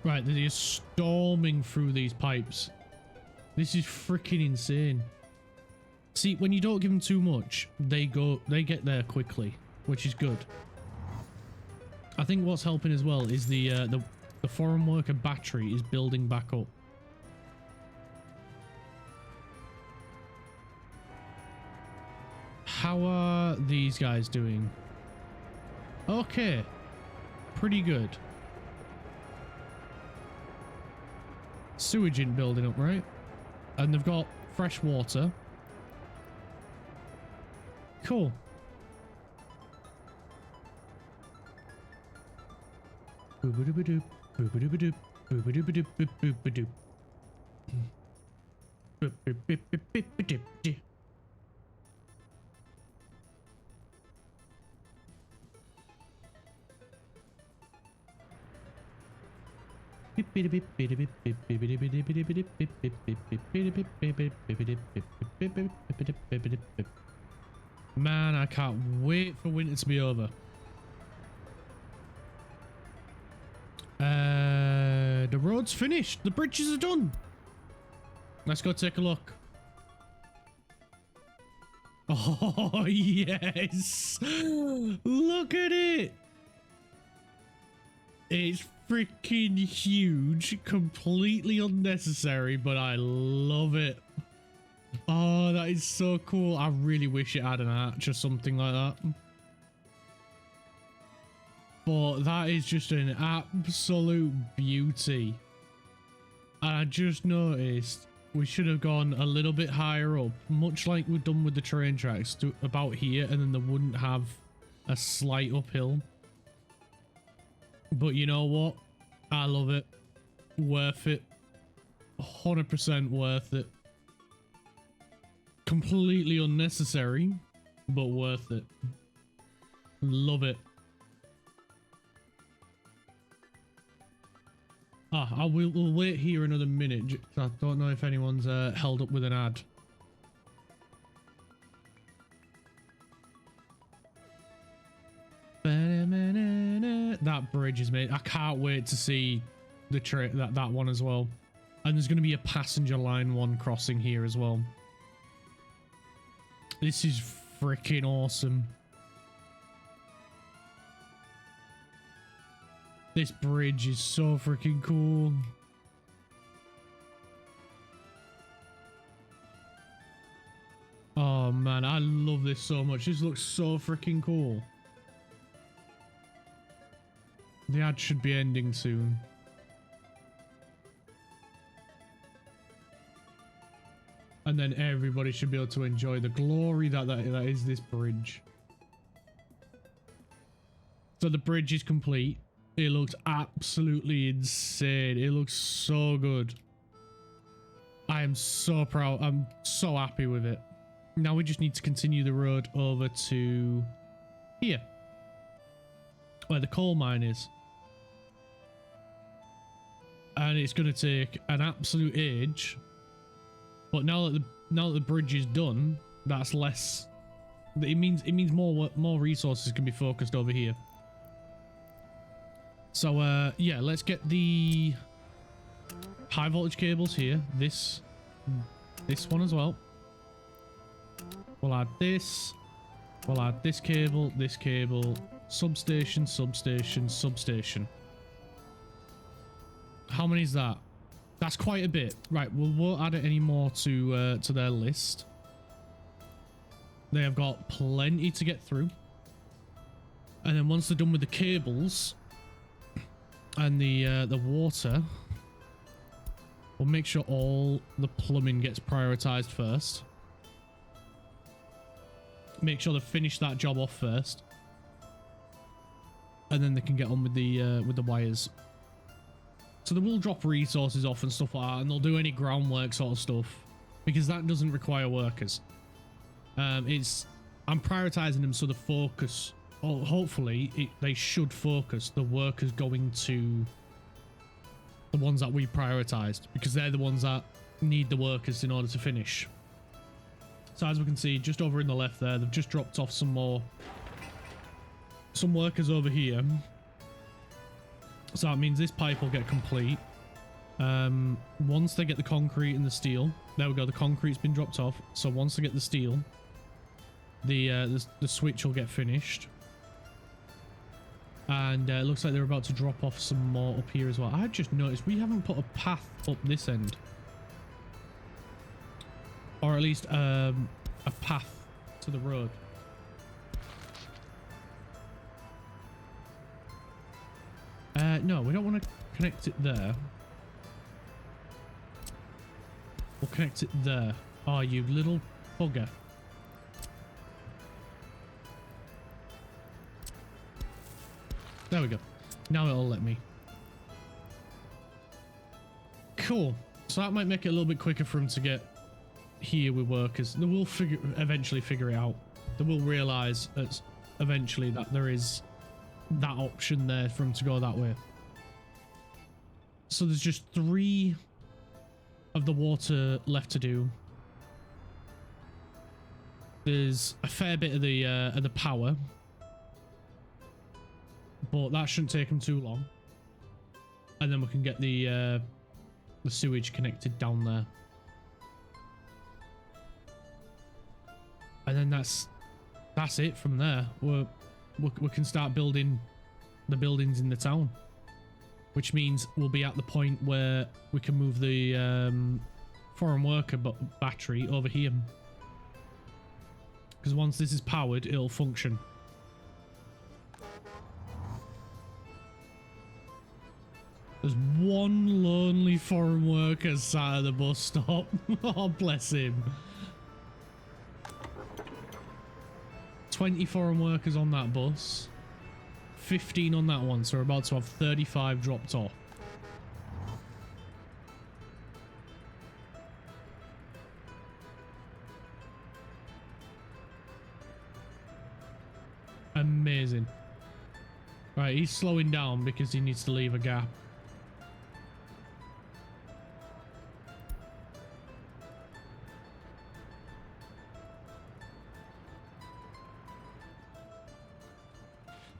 Right, they're just storming through these pipes. This is freaking insane. See, when you don't give them too much, they get there quickly, which is good. I think what's helping as well is the foreign worker battery is building back up. How are these guys doing? Okay, pretty good. Sewage isn't building up, right? And they've got fresh water. Cool. Boo-ba-doo-ba-doo, boo-ba-doo-ba-doo, boo-ba-doo-ba-doo, boo-ba-doo-ba-doo. Boo-ba-doo-ba-doo-ba-doo. Man, I can't wait for winter to be over. The road's finished. The bridges are done. Let's go take a look. Oh, yes. Look at it. It's freaking huge. Completely unnecessary, but I love it. Oh, that is so cool. I really wish it had an arch or something like that. But that is just an absolute beauty. And I just noticed we should have gone a little bit higher up, much like we've done with the train tracks, to about here, and then they wouldn't have a slight uphill. But you know what? I love it. Worth it. 100% worth it. Completely unnecessary, but worth it. Love it. Ah, we'll wait here another minute. I don't know if anyone's held up with an ad. That bridge is made. I can't wait to see the that one as well. And there's going to be a passenger line one crossing here as well. This is freaking awesome. This bridge is so freaking cool. Oh man, I love this so much. This looks so freaking cool. The ad should be ending soon. And then everybody should be able to enjoy the glory that is this bridge. So the bridge is complete. It looks absolutely insane. It looks so good. I am so proud. I'm so happy with it. Now we just need to continue the road over to here, where the coal mine is. And it's going to take an absolute age. But now that the bridge is done, that's less. It means more resources can be focused over here. So yeah, let's get the high voltage cables here. This one as well. We'll add this. We'll add this cable, substation, substation, substation. How many is that? That's quite a bit. Right, we won't add any more to their list. They have got plenty to get through. And then once they're done with the cables and the water, we'll make sure all the plumbing gets prioritized first. Make sure they finish that job off first, and then they can get on with the wires. So they will drop resources off and stuff like that, and they'll do any groundwork sort of stuff because that doesn't require workers. I'm prioritizing them so the focus, or hopefully they should focus the workers going to the ones that we prioritized, because they're the ones that need the workers in order to finish. So as we can see, just over in the left there, they've just dropped off some workers over here. So that means this pipe will get complete. Once they get the concrete and the steel, there we go, the concrete's been dropped off. So once they get the steel, the switch will get finished. And it looks like they're about to drop off some more up here as well. I just noticed we haven't put a path up this end. Or at least a path to the road. No, we don't want to connect it there. We'll connect it there. Oh, you little bugger. There we go. Now it'll let me. Cool. So that might make it a little bit quicker for them to get here with workers. They will eventually figure it out. They will realise eventually that there is that option there for them to go that way. So there's just 3 of the water left to do. There's a fair bit of the power, but that shouldn't take them too long. And then we can get the sewage connected down there. And then that's it from there. We can start building the buildings in the town, which means we'll be at the point where we can move the foreign worker battery over here. Because once this is powered, it'll function. There's one lonely foreign worker sat at the bus stop. Oh, bless him. 20 foreign workers on that bus. 15 on that one, so we're about to have 35 dropped off. Amazing. Right, he's slowing down because he needs to leave a gap.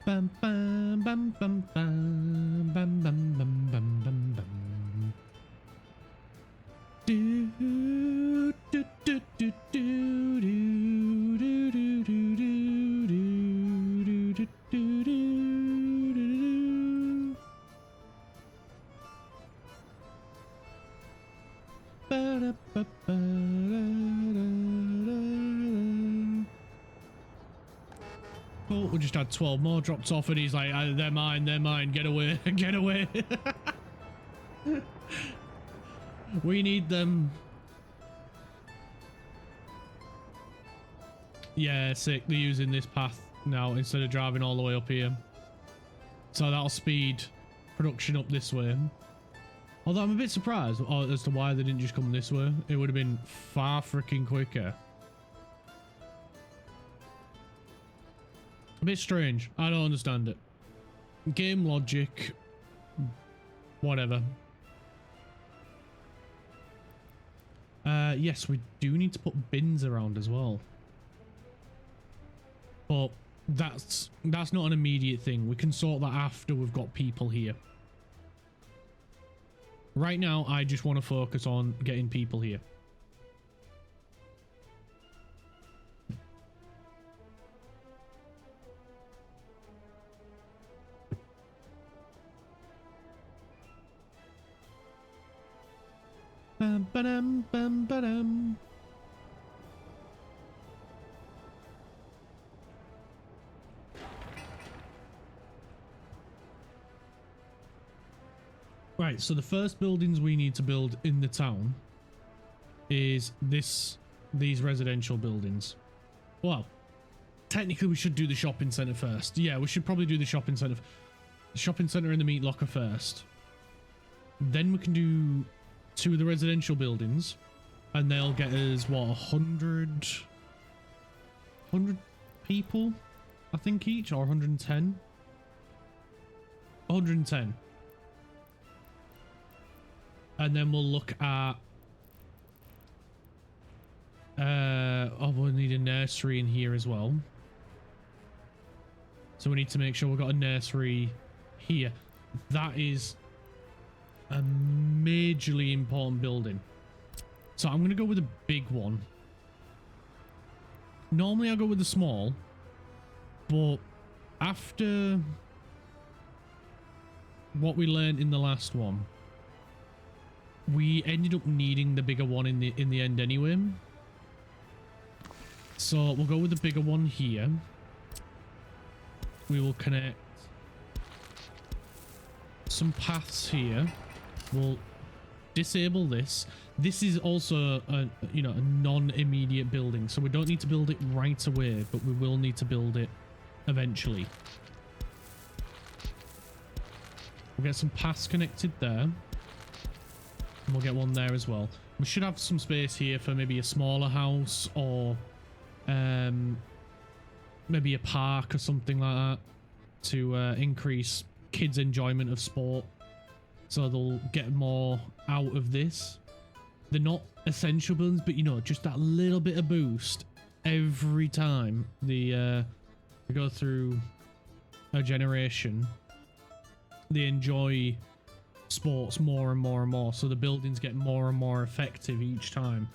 Bam bam bam bam bam bam bam bam bam bam bam. Do do do do do do do do do do do do do. Ba da ba ba da. Oh, we just had 12 more dropped off and he's like, they're mine, get away, get away. We need them. Yeah, sick, they're using this path now instead of driving all the way up here. So that'll speed production up this way. Although I'm a bit surprised as to why they didn't just come this way. It would have been far freaking quicker. A bit strange. I don't understand it. Game logic. Whatever. Yes, we do need to put bins around as well. But that's not an immediate thing. We can sort that after we've got people here. Right now, I just want to focus on getting people here. Bam, ba-dum, bam, ba-dum. Right, so the first buildings we need to build in the town is these residential buildings. Well, technically we should do the shopping centre first. Yeah, we should probably do the shopping centre and the meat locker first. Then we can do 2 of the residential buildings and they'll get us what, 100 people I think each, or 110. 110. And then we'll look at Oh, we'll need a nursery in here as well. So we need to make sure we've got a nursery here. That is a majorly important building. So I'm going to go with a big one. Normally I go with the small, but after what we learned in the last one, we ended up needing the bigger one in the end anyway. So we'll go with the bigger one here. We will connect some paths here. We'll disable this. This is also a non-immediate building, so we don't need to build it right away, but we will need to build it eventually. We'll get some paths connected there, and we'll get one there as well. We should have some space here for maybe a smaller house, or maybe a park or something like that, to increase kids' enjoyment of sport, so they'll get more out of this. They're not essential buildings, but just that little bit of boost every time they go through a generation. They enjoy sports more and more and more, so the buildings get more and more effective each time.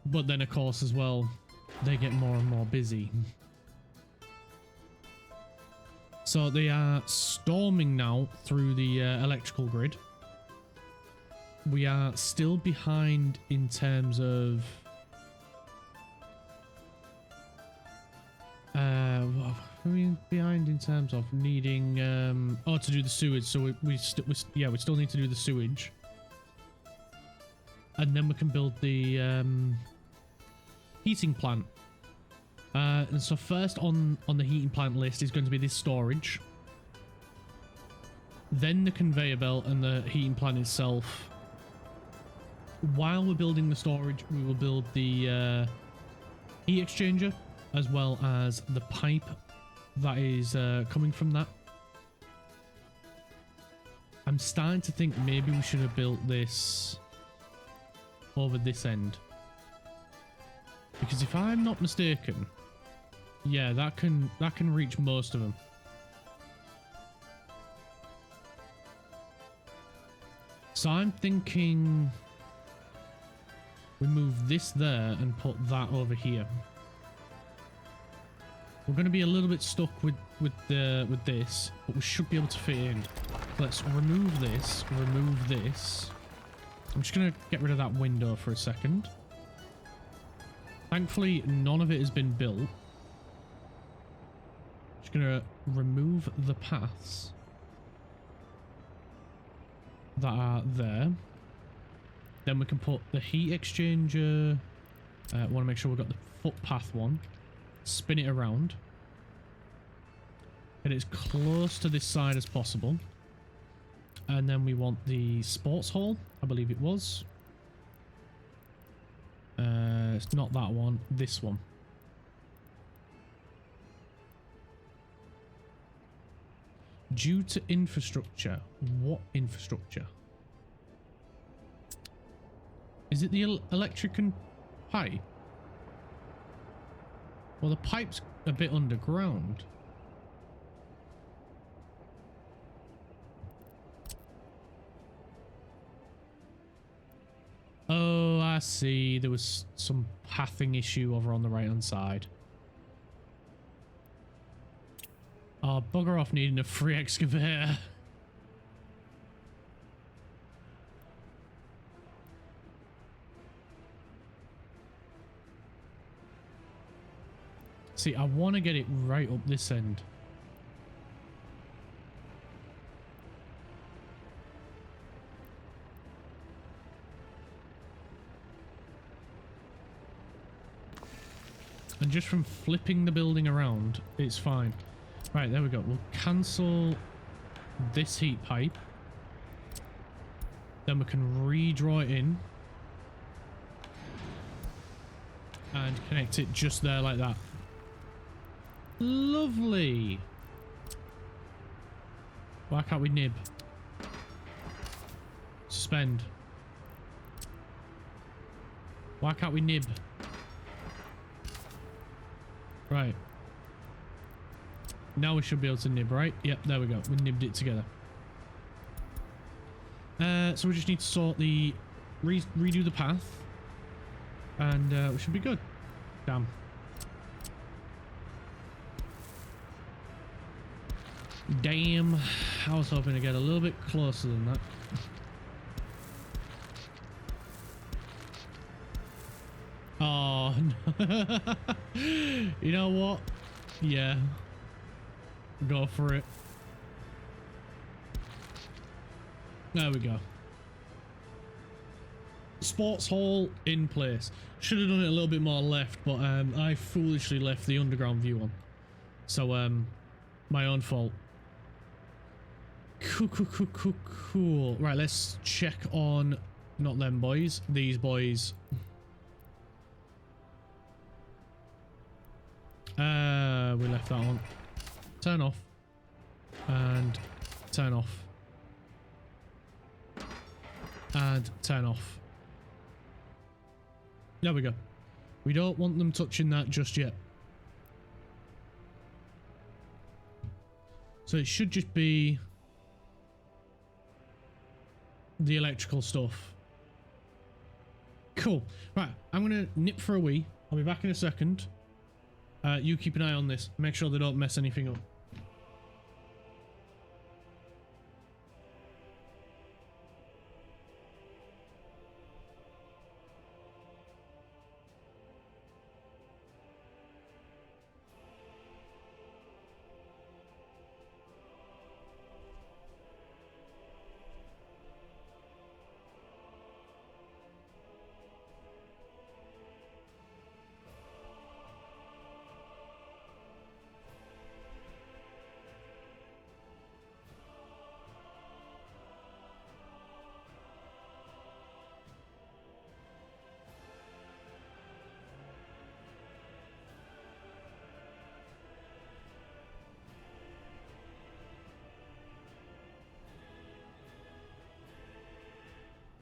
But then, of course, as well, they get more and more busy. So they are storming now through the electrical grid. We are still behind in terms of what are we behind in terms of needing to do the sewage. So we still need to do the sewage, and then we can build the heating plant. And so first on the heating plant list is going to be this storage, then the conveyor belt and the heating plant itself. While we're building the storage, we will build the heat exchanger, as well as the pipe that is coming from that. I'm starting to think maybe we should have built this over this end, because if I'm not mistaken, yeah, that can reach most of them. So I'm thinking we move this there and put that over here. We're going to be a little bit stuck with this, but we should be able to fit in. Let's remove this, remove this. I'm just going to get rid of that window for a second. Thankfully, none of it has been built. Just going to remove the paths that are there. Then we can put the heat exchanger. Want to make sure we've got the footpath one. Spin it around. Get it as close to this side as possible. And then we want the sports hall, I believe it was. It's not that one, this one. Due to infrastructure. What infrastructure? Is it the electric and pipe? Well, the pipe's a bit underground. Oh, I see. There was some pathing issue over on the right-hand side. Oh, bugger off needing a free excavator. See, I want to get it right up this end. And just from flipping the building around, it's fine. Right, there we go. We'll cancel this heat pipe. Then we can redraw it in. And connect it just there like that. Lovely. Why can't we nib? Suspend. Why can't we nib? Right. Now we should be able to nib, right? Yep, there we go. We nibbed it together. So we just need to sort the... redo the path. And we should be good. Damn. Damn. I was hoping to get a little bit closer than that. Oh, no. You know what? Yeah. Go for it. There we go. Sports hall in place. Should have done it a little bit more left, but I foolishly left the underground view on. So, my own fault. Cool. Right, let's check on... not them boys. These boys. We left that on. Turn off. And turn off. And turn off. There we go. We don't want them touching that just yet. So it should just be the electrical stuff. Cool. Right, I'm gonna nip for a wee. I'll be back in a second. You keep an eye on this. Make sure they don't mess anything up.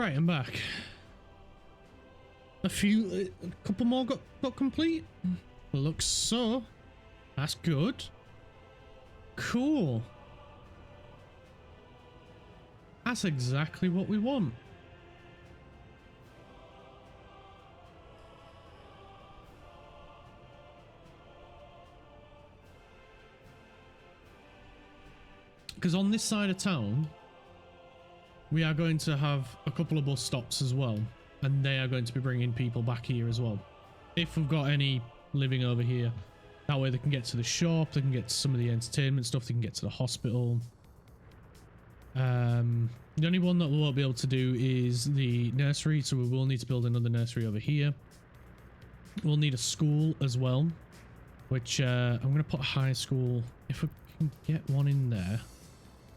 Right, I'm back. A couple more got complete. Looks so. That's good. Cool. That's exactly what we want. Because on this side of town, we are going to have a couple of bus stops as well, and they are going to be bringing people back here as well. If we've got any living over here, that way they can get to the shop, they can get to some of the entertainment stuff, they can get to the hospital. The only one that we won't be able to do is the nursery, so we will need to build another nursery over here. We'll need a school as well, which I'm going to put a high school, if we can get one in there.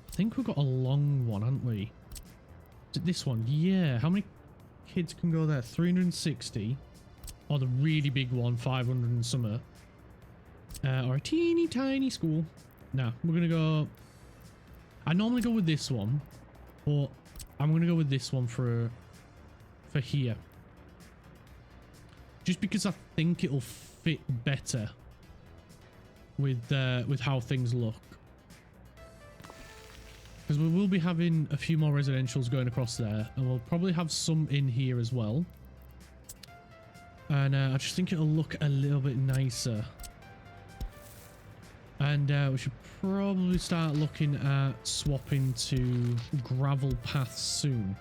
I think we've got a long one, haven't we? This one, yeah. How many kids can go there? 360. Or the really big one, 500 and something. Or a teeny tiny school. Nah, we're gonna go... I normally go with this one, but I'm gonna go with this one for here. Just because I think it'll fit better with how things look. Because we will be having a few more residentials going across there, and we'll probably have some in here as well. And I just think it'll look a little bit nicer. And we should probably start looking at swapping to gravel paths soon.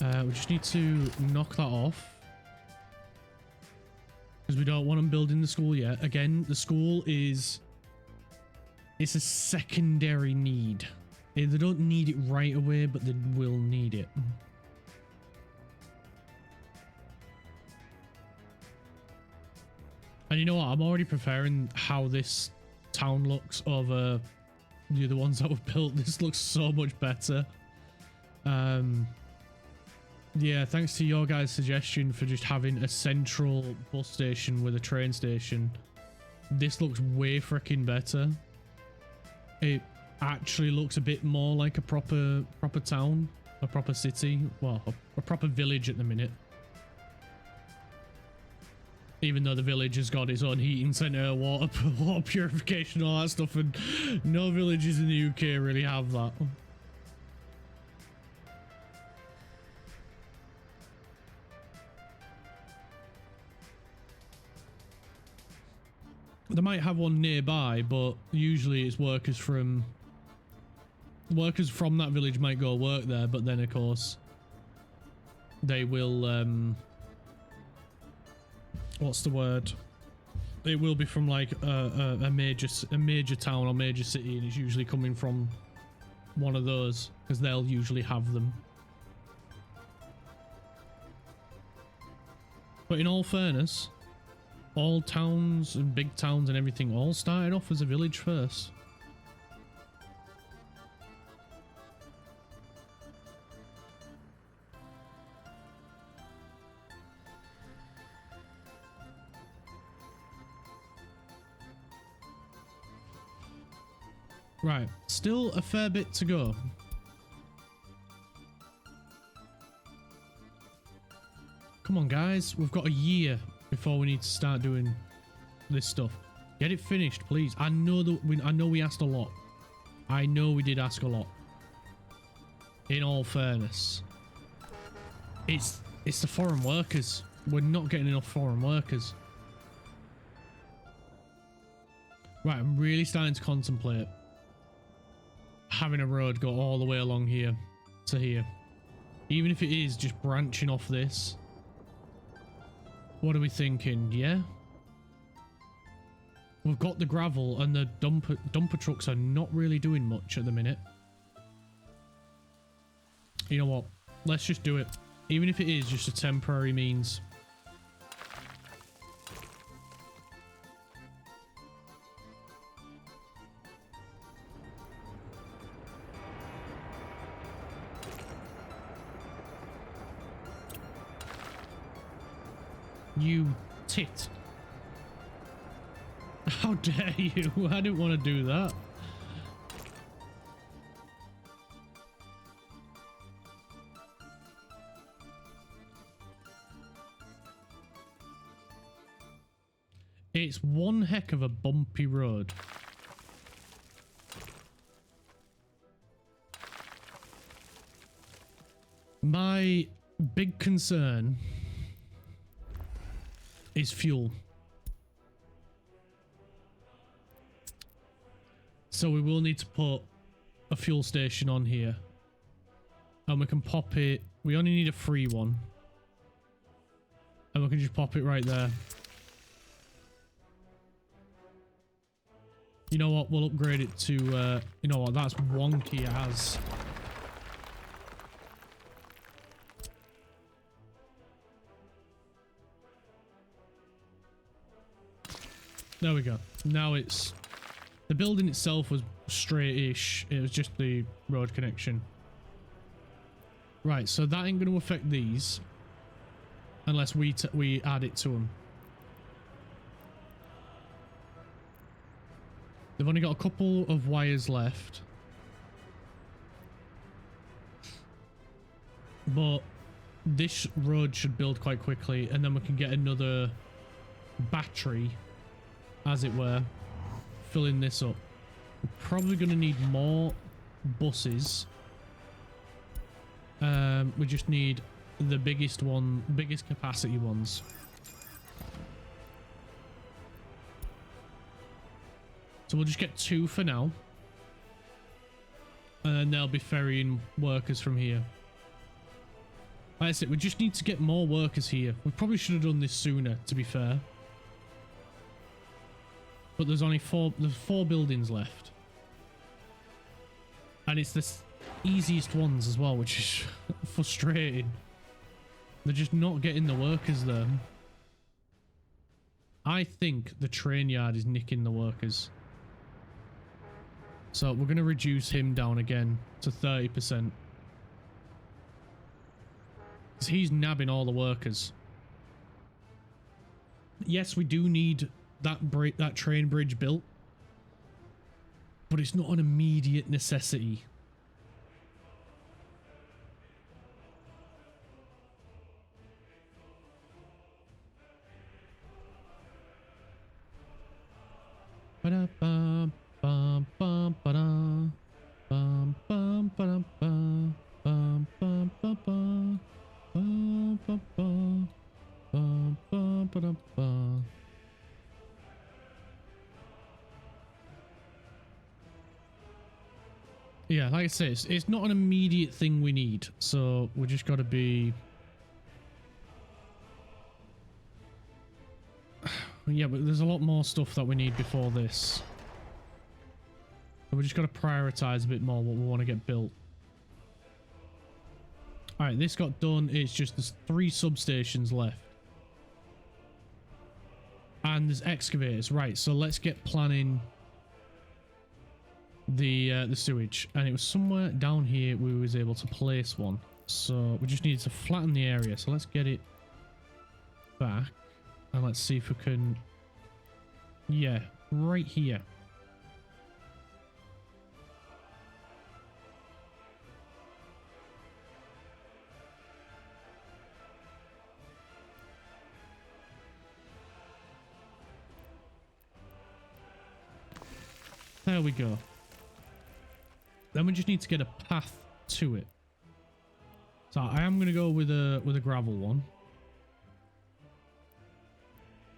We just need to knock that off. Because we don't want them building the school yet. Again, the school is... it's a secondary need. They don't need it right away, but they will need it. And you know what? I'm already preferring how this town looks over the other ones that were built. This looks so much better. Yeah, thanks to your guys' suggestion for just having a central bus station with a train station. This looks way freaking better. It actually looks a bit more like a proper town. a proper city. Well, a proper village at the minute. Even though the village has got its own heating centre, water purification, all that stuff, and no villages in the UK really have that. They might have one nearby, but usually it's workers from that village might go work there, but then of course they will what's the word? It will be from like a major town or major city, and it's usually coming from one of those because they'll usually have them. But in all fairness, all towns and big towns and everything all started off as a village first. Right, still a fair bit to go. Come on, guys. We've got a year before we need to start doing this stuff. Get it finished, please. I know we asked a lot. I know we did ask a lot. In all fairness, it's the foreign workers. We're not getting enough foreign workers. Right, I'm really starting to contemplate having a road go all the way along here to here. Even if it is just branching off this. What are we thinking? Yeah? We've got the gravel and the dumper trucks are not really doing much at the minute. You know what? Let's just do it. Even if it is just a temporary means. You tit. How dare you? I didn't want to do that. It's one heck of a bumpy road. My big concern is fuel. So we will need to put a fuel station on here. And we can pop it. We only need a free one. And we can just pop it right there. You know what? We'll upgrade it to, you know what? That's wonky as. There we go. Now it's... The building itself was straight-ish. It was just the road connection. Right, so that ain't going to affect these. Unless we add it to them. They've only got a couple of wires left. But this road should build quite quickly. And then we can get another battery, as it were, filling this up. We're probably going to need more buses. We just need the biggest capacity ones. So we'll just get 2 for now. And then they'll be ferrying workers from here. Like I said, we just need to get more workers here. We probably should have done this sooner, to be fair. But there's only 4 buildings left. And it's the easiest ones as well, which is frustrating. They're just not getting the workers there. I think the train yard is nicking the workers. So we're going to reduce him down again to 30%. Because he's nabbing all the workers. Yes, we do need that train bridge built. But it's not an immediate necessity. ba-da-bum, bum, bum, ba-da. Bum, bum, ba-dum, bum, bum, bum, bum, bum, bum, bum, bum, bum, bum, ba-dum, bum. Yeah, like I say, it's not an immediate thing we need, so we just got to be... Yeah, but there's a lot more stuff that we need before this. So we just got to prioritize a bit more what we want to get built. Alright, this got done. It's just there's 3 substations left. And there's excavators. Right, so let's get planning the sewage. And it was somewhere down here we was able to place one. So we just needed to flatten the area. So let's get it back. And let's see if we can... Yeah, right here. There we go. Then we just need to get a path to it. So I am going to go with a gravel one.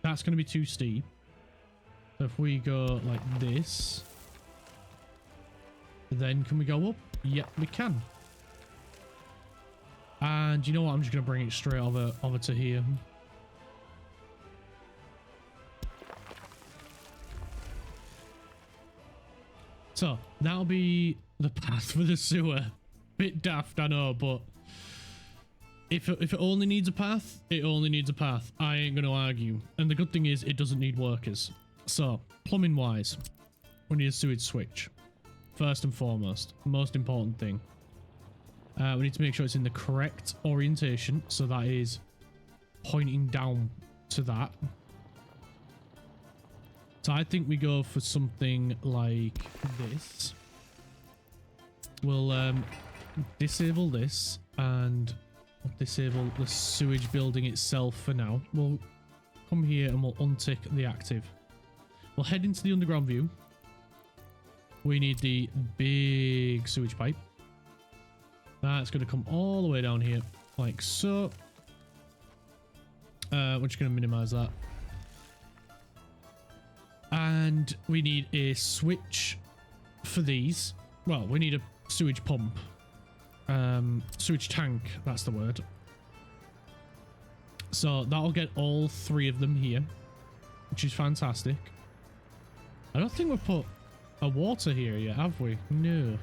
That's going to be too steep. So if we go like this, then can we go up? Yep, we can. And you know what? I'm just going to bring it straight over to here. So that'll be the path for the sewer. Bit daft, I know, but if it only needs a path, it only needs a path. I ain't going to argue. And the good thing is it doesn't need workers. So plumbing wise, we need a sewage switch. First and foremost, most important thing. We need to make sure it's in the correct orientation. So that is pointing down to that. So I think we go for something like this. We'll disable this and disable the sewage building itself for now. We'll come here and we'll untick the active. We'll head into the underground view. We need the big sewage pipe. That's going to come all the way down here like so. We're just going to minimize that. And we need a switch for these. Well, we need a sewage pump. Sewage tank, that's the word. So that'll get all 3 of them here, which is fantastic. I don't think we've put a water here yet, have we? No.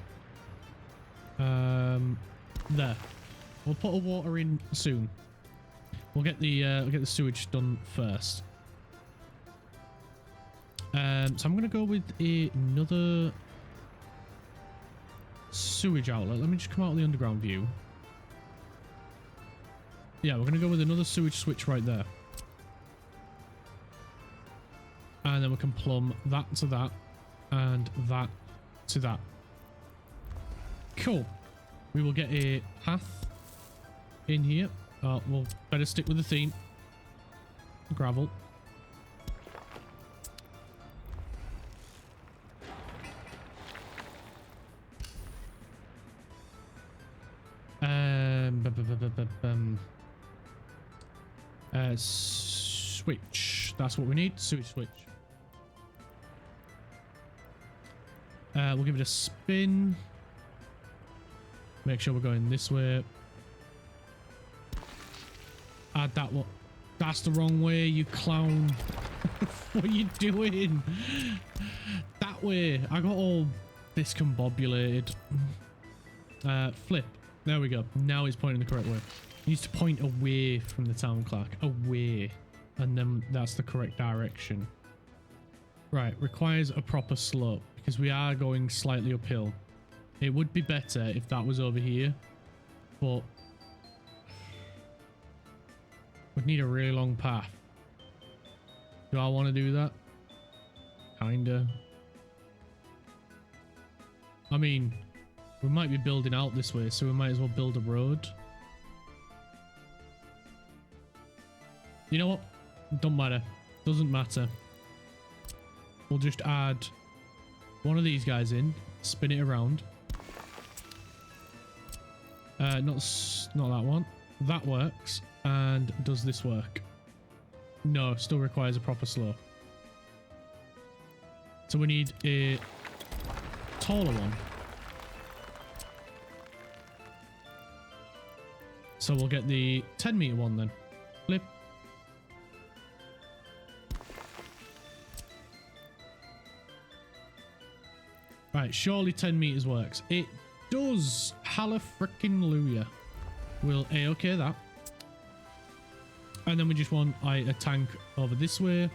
There. We'll put a water in soon. We'll get the sewage done first. So I'm going to go with another sewage outlet. Let me just come out of the underground view. Yeah, we're going to go with another sewage switch right there. And then we can plumb that to that and that to that. Cool. We will get a path in here. We'll better stick with the theme. Gravel. Switch. That's what we need. Sewage switch. We'll give it a spin. Make sure we're going this way. Add that one. That's the wrong way, you clown. What are you doing? That way. I got all discombobulated. Flip. There we go. Now it's pointing the correct way. It needs to point away from the town clerk. Away. And then that's the correct direction. Right. Requires a proper slope because we are going slightly uphill. It would be better if that was over here. But we'd need a really long path. Do I want to do that? Kinda. I mean, we might be building out this way, so we might as well build a road. You know what? Don't matter. Doesn't matter. we'll just add one of these guys in, spin it around. Not that one. That works. And does this work? No, still requires a proper slow. So we need a taller one. So we'll get the 10-meter one then. Flip. Right, surely 10 meters works. It does. Hallelujah. We'll A-okay that. And then we just want a tank over this way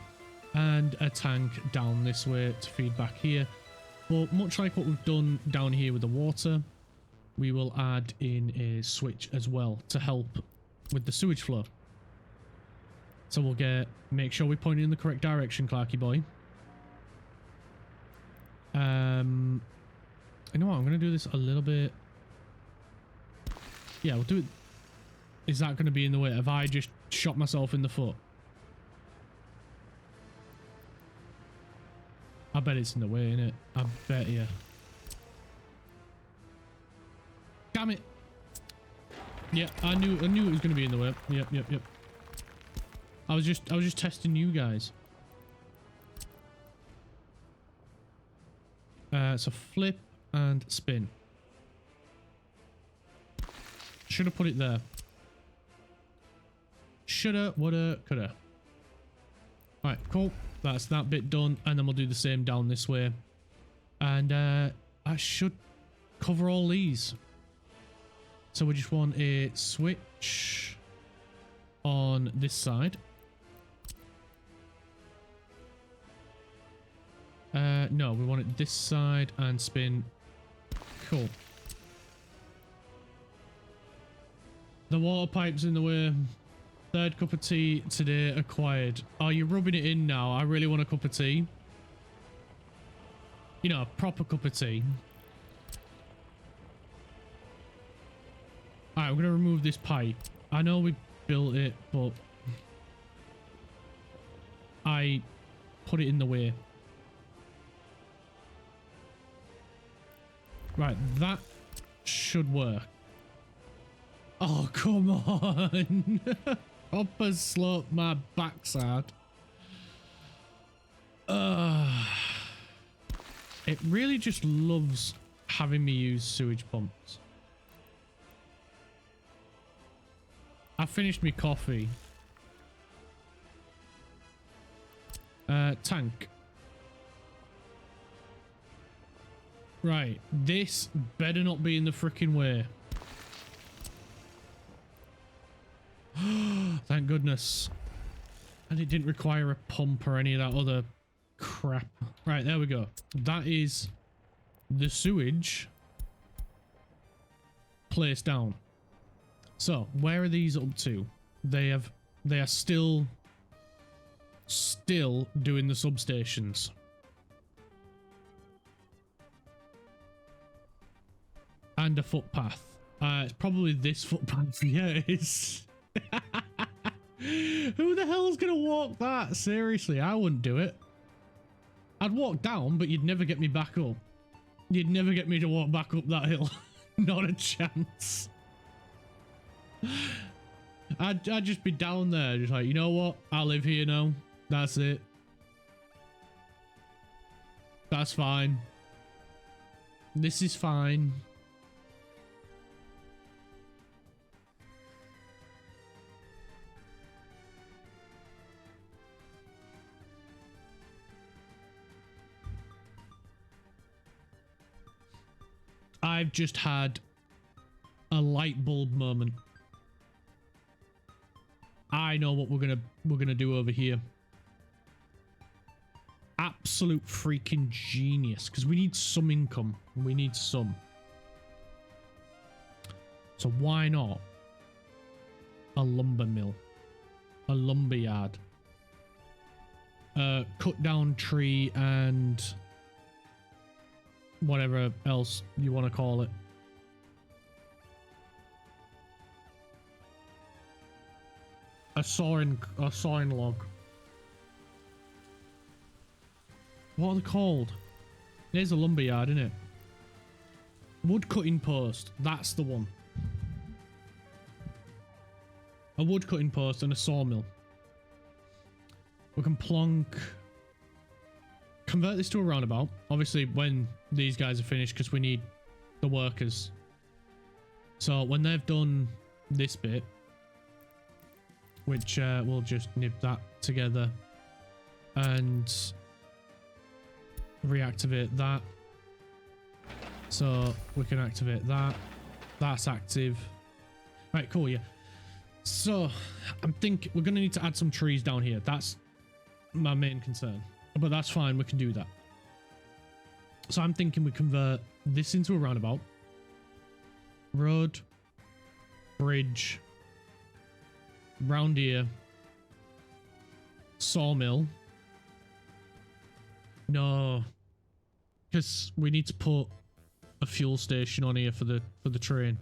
and a tank down this way to feed back here. But much like what we've done down here with the water, we will add in a switch as well to help with the sewage flow. So we'll make sure we point in the correct direction, Clarky boy. You know what? I'm going to do this a little bit. Yeah, we'll do it. Is that going to be in the way? Have I just shot myself in the foot? I bet it's in the way, innit? I bet, yeah. Damn it! Yeah, I knew it was going to be in the way. Yep. I was just testing you guys. So flip and spin. Should have put it there. Shoulda, woulda, coulda. Right, cool. That's that bit done, and then we'll do the same down this way. And I should cover all these. So we just want a switch on this side. No, we want it this side and spin. Cool. The water pipe's in the way. Third cup of tea today acquired. Oh, you're rubbing it in now. I really want a cup of tea. You know, a proper cup of tea. Alright, we're going to remove this pipe. I know we built it, but I put it in the way. Right, that should work. Oh, come on. Upper slope my backside. It really just loves having me use sewage pumps. I finished my coffee. Tank. Right, this better not be in the freaking way. Thank goodness. And it didn't require a pump or any of that other crap. Right, there we go. That is the sewage placed down. So, where are these up to? They are still doing the substations. And a footpath. It's probably this footpath. Yeah, it is. Who the hell's gonna walk that? Seriously, I wouldn't do it. I'd walk down, but you'd never get me back up. You'd never get me to walk back up that hill. Not a chance. I'd just be down there, just like, you know what? I live here now. That's it. That's fine. This is fine. I've just had a light bulb moment. I know what we're gonna do over here. Absolute freaking genius, because we need some income. We need some. So why not a lumber mill, a lumber yard, cut down tree and whatever else you want to call it. A sawing log. What are they called? There's a lumberyard, isn't it? Wood cutting post. That's the one. A wood cutting post and a sawmill. We can convert this to a roundabout. Obviously, when these guys are finished, because we need the workers. So when they've done this bit, which we'll just nip that together and reactivate that. So we can activate that. That's active. Right, cool, yeah. So I'm thinking we're going to need to add some trees down here. That's my main concern. But that's fine, we can do that. So I'm thinking we convert this into a roundabout. Road. Bridge. Round here. Sawmill. No. Because we need to put a fuel station on here for the train.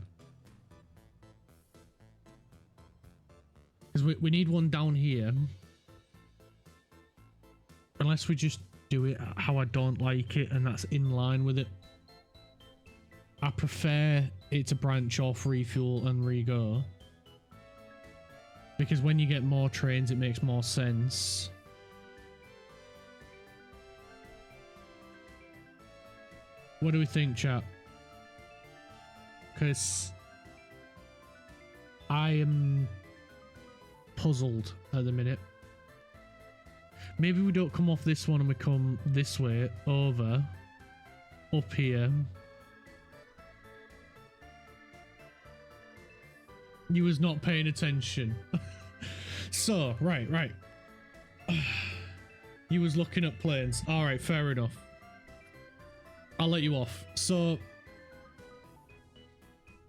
Because we need one down here. Unless we just do it how I don't like it and that's in line with it. I prefer it to branch off, refuel and re-go. Because when you get more trains it makes more sense. What do we think, chat? Because I am puzzled at the minute. Maybe we don't come off this one and we come this way, over, up here. You was not paying attention. So, right. You was looking at planes. Alright, fair enough. I'll let you off. So,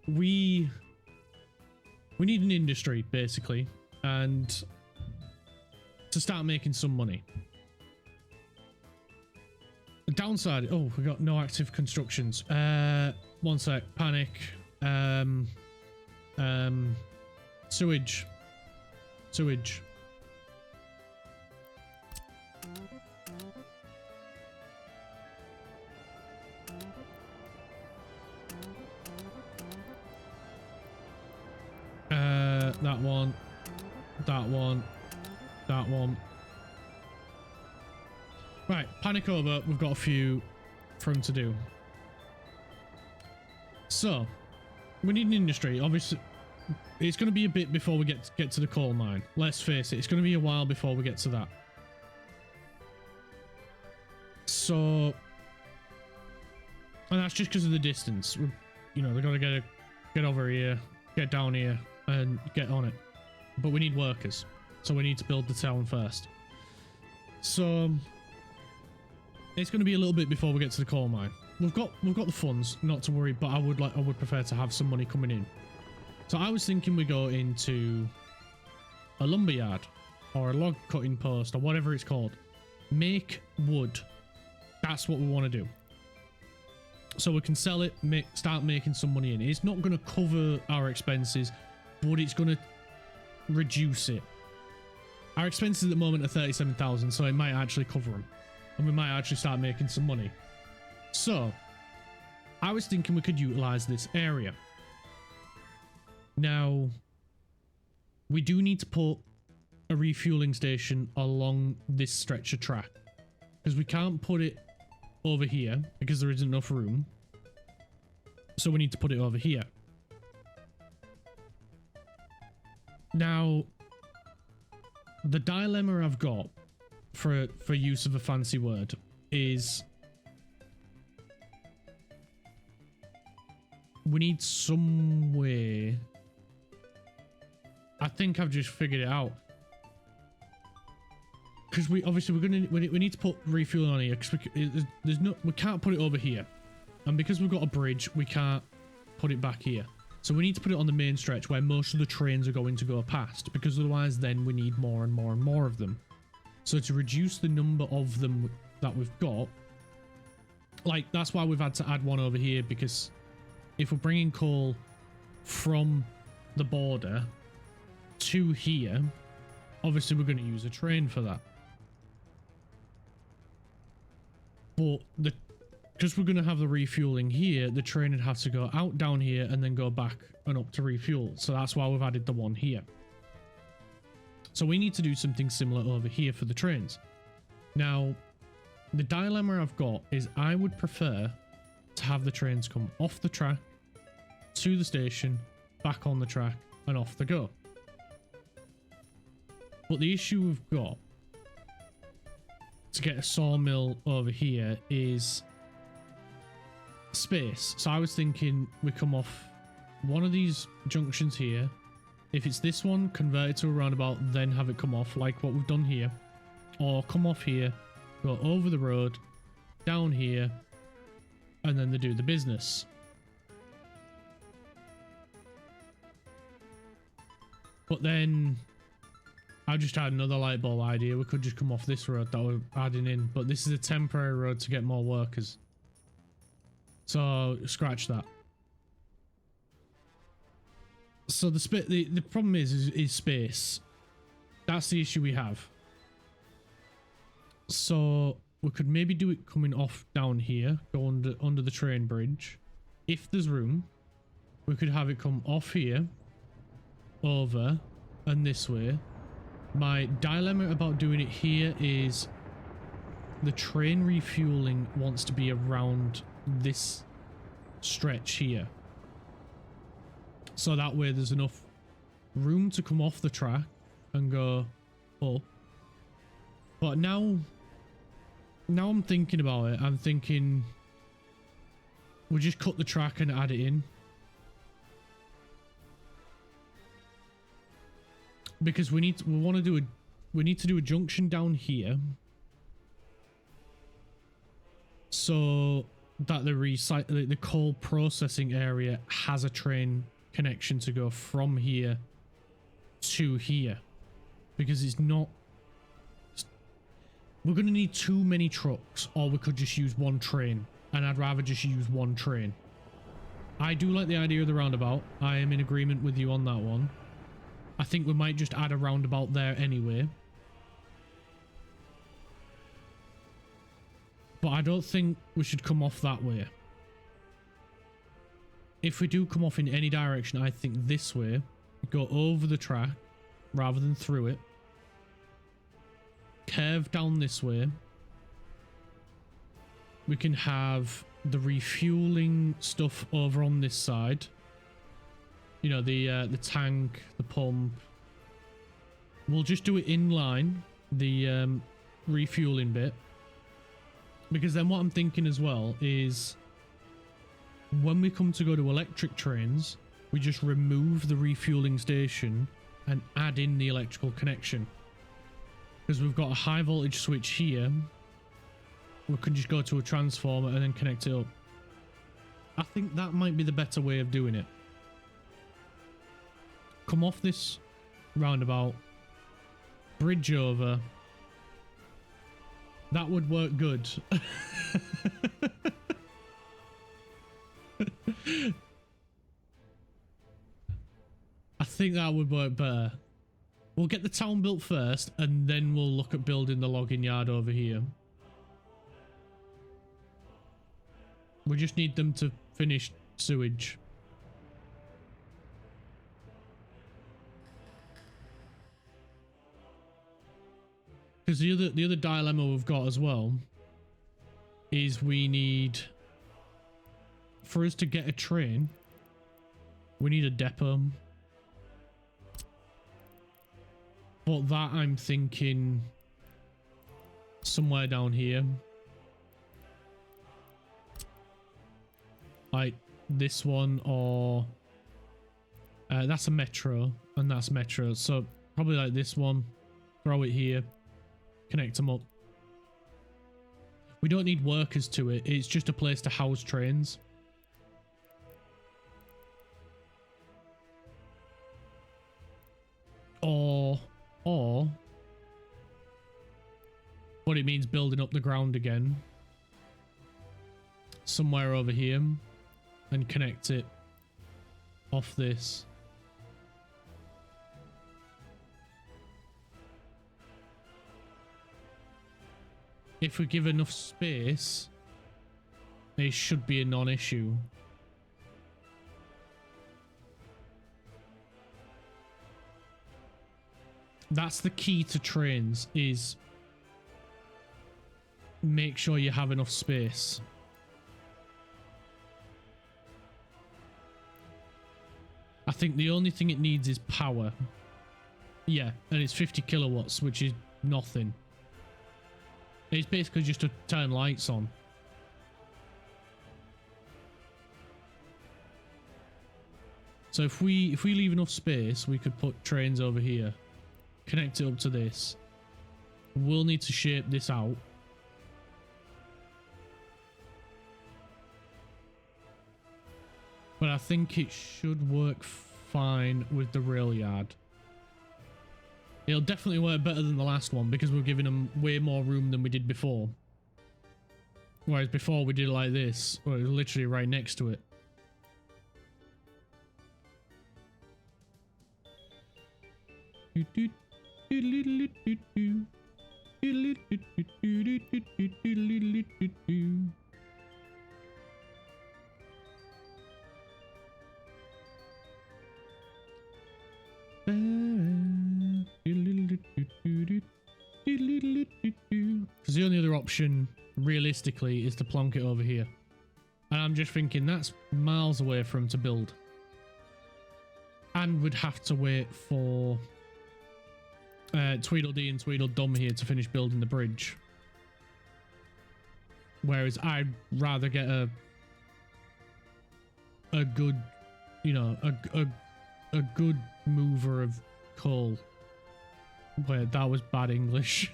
we need an industry, basically, and to start making some money. The downside, oh, we got no active constructions. One sec, panic. Sewage. That one. Right, panic over. We've got a few for him to do. So, we need an industry. Obviously, it's going to be a bit before we get to the coal mine. Let's face it, it's going to be a while before we get to that. So, and that's just because of the distance. You know, they've got to get over here, get down here, and get on it. But we need workers, so we need to build the town first. So it's going to be a little bit before we get to the coal mine. We've got the funds, not to worry, but I would prefer to have some money coming in. So I was thinking we go into a lumberyard or a log cutting post or whatever it's called. Make wood. That's what we want to do. So we can sell it, start making some money in it. It's not going to cover our expenses, but it's going to reduce it. Our expenses at the moment are 37,000, so it might actually cover them, and we might actually start making some money. So I was thinking we could utilize this area. Now we do need to put a refueling station along this stretch of track, because we can't put it over here because there isn't enough room, so we need to put it over here. Now, the dilemma I've got for use of a fancy word is we need some way. I think I've just figured it out. Because we need to put refueling on here, because we can't put it over here, and because we've got a bridge we can't put it back here. So we need to put it on the main stretch where most of the trains are going to go past, because otherwise then we need more and more and more of them. So to reduce the number of them that we've got, like, that's why we've had to add one over here, because if we're bringing coal from the border to here, obviously we're going to use a train for that. But because we're going to have the refueling here, the train would have to go out down here and then go back and up to refuel. So that's why we've added the one here. So we need to do something similar over here for the trains. Now, the dilemma I've got is I would prefer to have the trains come off the track to the station, back on the track, and off they go. But the issue we've got to get a sawmill over here is space. So I was thinking we come off one of these junctions here. If it's this one, convert it to a roundabout, then have it come off like what we've done here. Or come off here, go over the road, down here, and then they do the business. But then I just had another light bulb idea. We could just come off this road that we're adding in, but this is a temporary road to get more workers. So scratch that. So the problem is space. That's the issue we have. So we could maybe do it coming off down here, go under the train bridge. If there's room, we could have it come off here, over, and this way. My dilemma about doing it here is the train refueling wants to be around this stretch here. So that way there's enough room to come off the track and go up. But now I'm thinking about it. I'm thinking we just cut the track and add it in. Because we need to do a junction down here so that the coal processing area has a train connection to go from here to here, because it's not, we're going to need too many trucks, or we could just use one train, and I'd rather just use one train. I do like the idea of the roundabout. I am in agreement with you on that one. I think we might just add a roundabout there anyway. But I don't think we should come off that way. If we do come off in any direction, I think this way. Go over the track rather than through it. Curve down this way. We can have the refueling stuff over on this side. You know, the tank, the pump. We'll just do it in line, the refueling bit. Because then what I'm thinking as well is when we come to go to electric trains, we just remove the refueling station and add in the electrical connection. Because we've got a high voltage switch here. We can just go to a transformer and then connect it up. I think that might be the better way of doing it. Come off this roundabout, bridge over. That would work good. I think that would work better. We'll get the town built first, and then we'll look at building the logging yard over here. We just need them to finish sewage. Because the other dilemma we've got as well is we need, for us to get a train, we need a depot. But that I'm thinking somewhere down here. Like this one, or that's a metro, and that's metro. So probably like this one, throw it here. Connect them up. We don't need workers to it. It's just a place to house trains. Or what it means building up the ground again. Somewhere over here. And connect it off this. if we give enough space, it should be a non-issue. That's the key to trains, is make sure you have enough space. I think the only thing it needs is power. Yeah, and it's 50 kilowatts, which is nothing. It's basically just to turn lights on. So if we leave enough space, we could put trains over here, connect it up to this. We'll need to shape this out. But I think it should work fine with the rail yard. It'll definitely work better than the last one because we're giving them way more room than we did before. Whereas before we did it like this, where it was literally right next to it. Because the only other option, realistically, is to plonk it over here. And I'm just thinking that's miles away for him to build. And we'd have to wait for Tweedledee and Tweedledum here to finish building the bridge. Whereas I'd rather get a good, you know, a good mover of coal. Wait, that was bad English.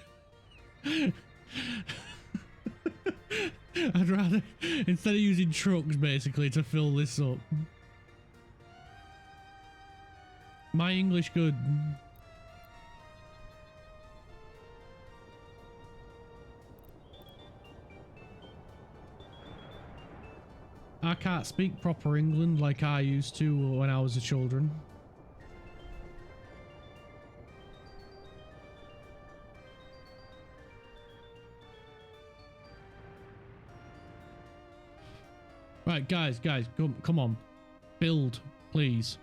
I'd rather, instead of using trucks basically to fill this up. My English good. I can't speak proper England like I used to when I was a children. Right, guys, come on. Build, please.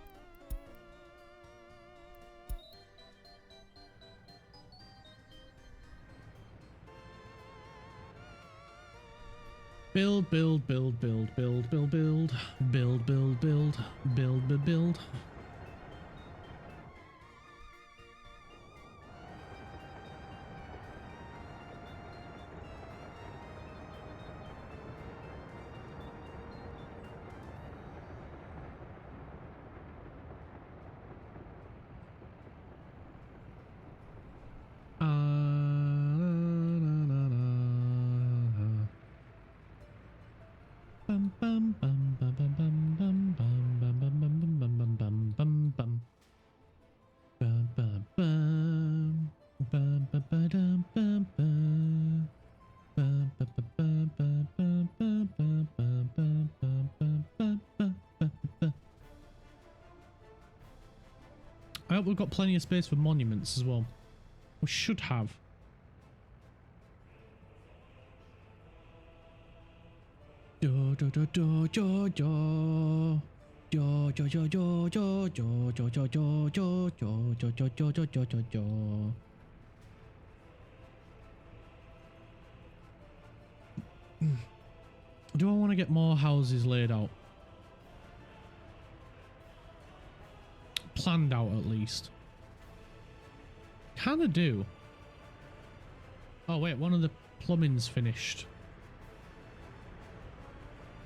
Build. I hope we've got plenty of space for monuments as well. We should have. Do I want to get more houses laid out? Planned out at least. Kinda do. Oh wait, one of the plumbing's finished.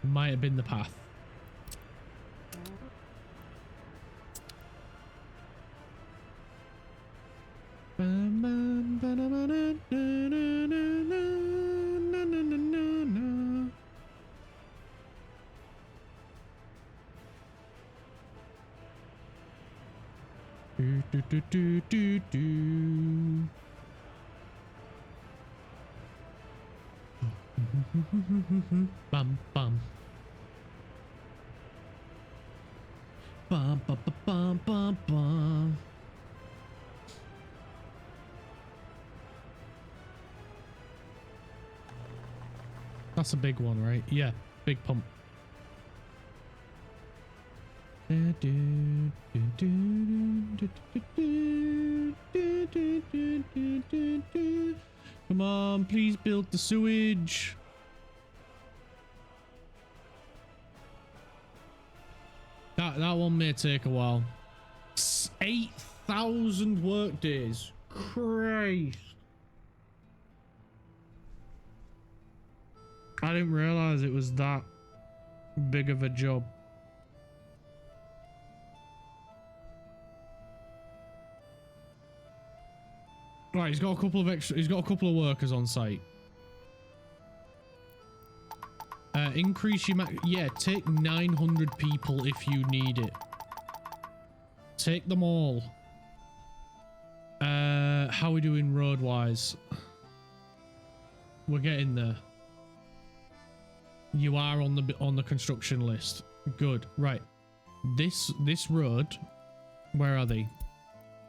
Might have been the path. Bum bum. Bum bum bum bum bum. That's a big one, right? Yeah, big pump. Come on, please build the sewage. That one may take a while. 8,000 work days. Christ. I didn't realize it was that big of a job. Right, he's got a couple of workers on site. Increase your yeah, take 900 people if you need it. Take them all. How are we doing road wise? We're getting there. You are on the construction list. Good. Right. This road, where are they?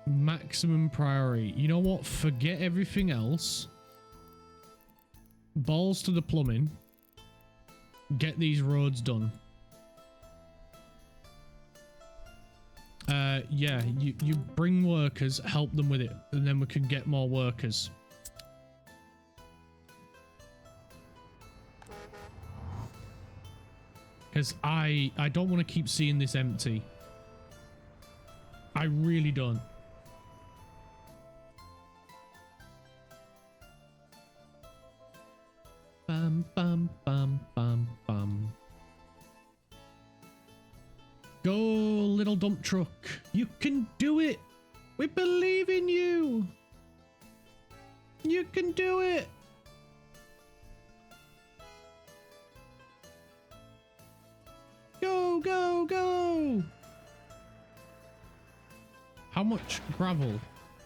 Maximum priority. You know what? Forget everything else. Balls to the plumbing. Get these roads done. Yeah, you bring workers, help them with it, and then we can get more workers. Because I don't want to keep seeing this empty. I really don't. Bam, bam, bam, bam, bam. Go, little dump truck. You can do it. We believe in you. You can do it. Go, go, go. How much gravel?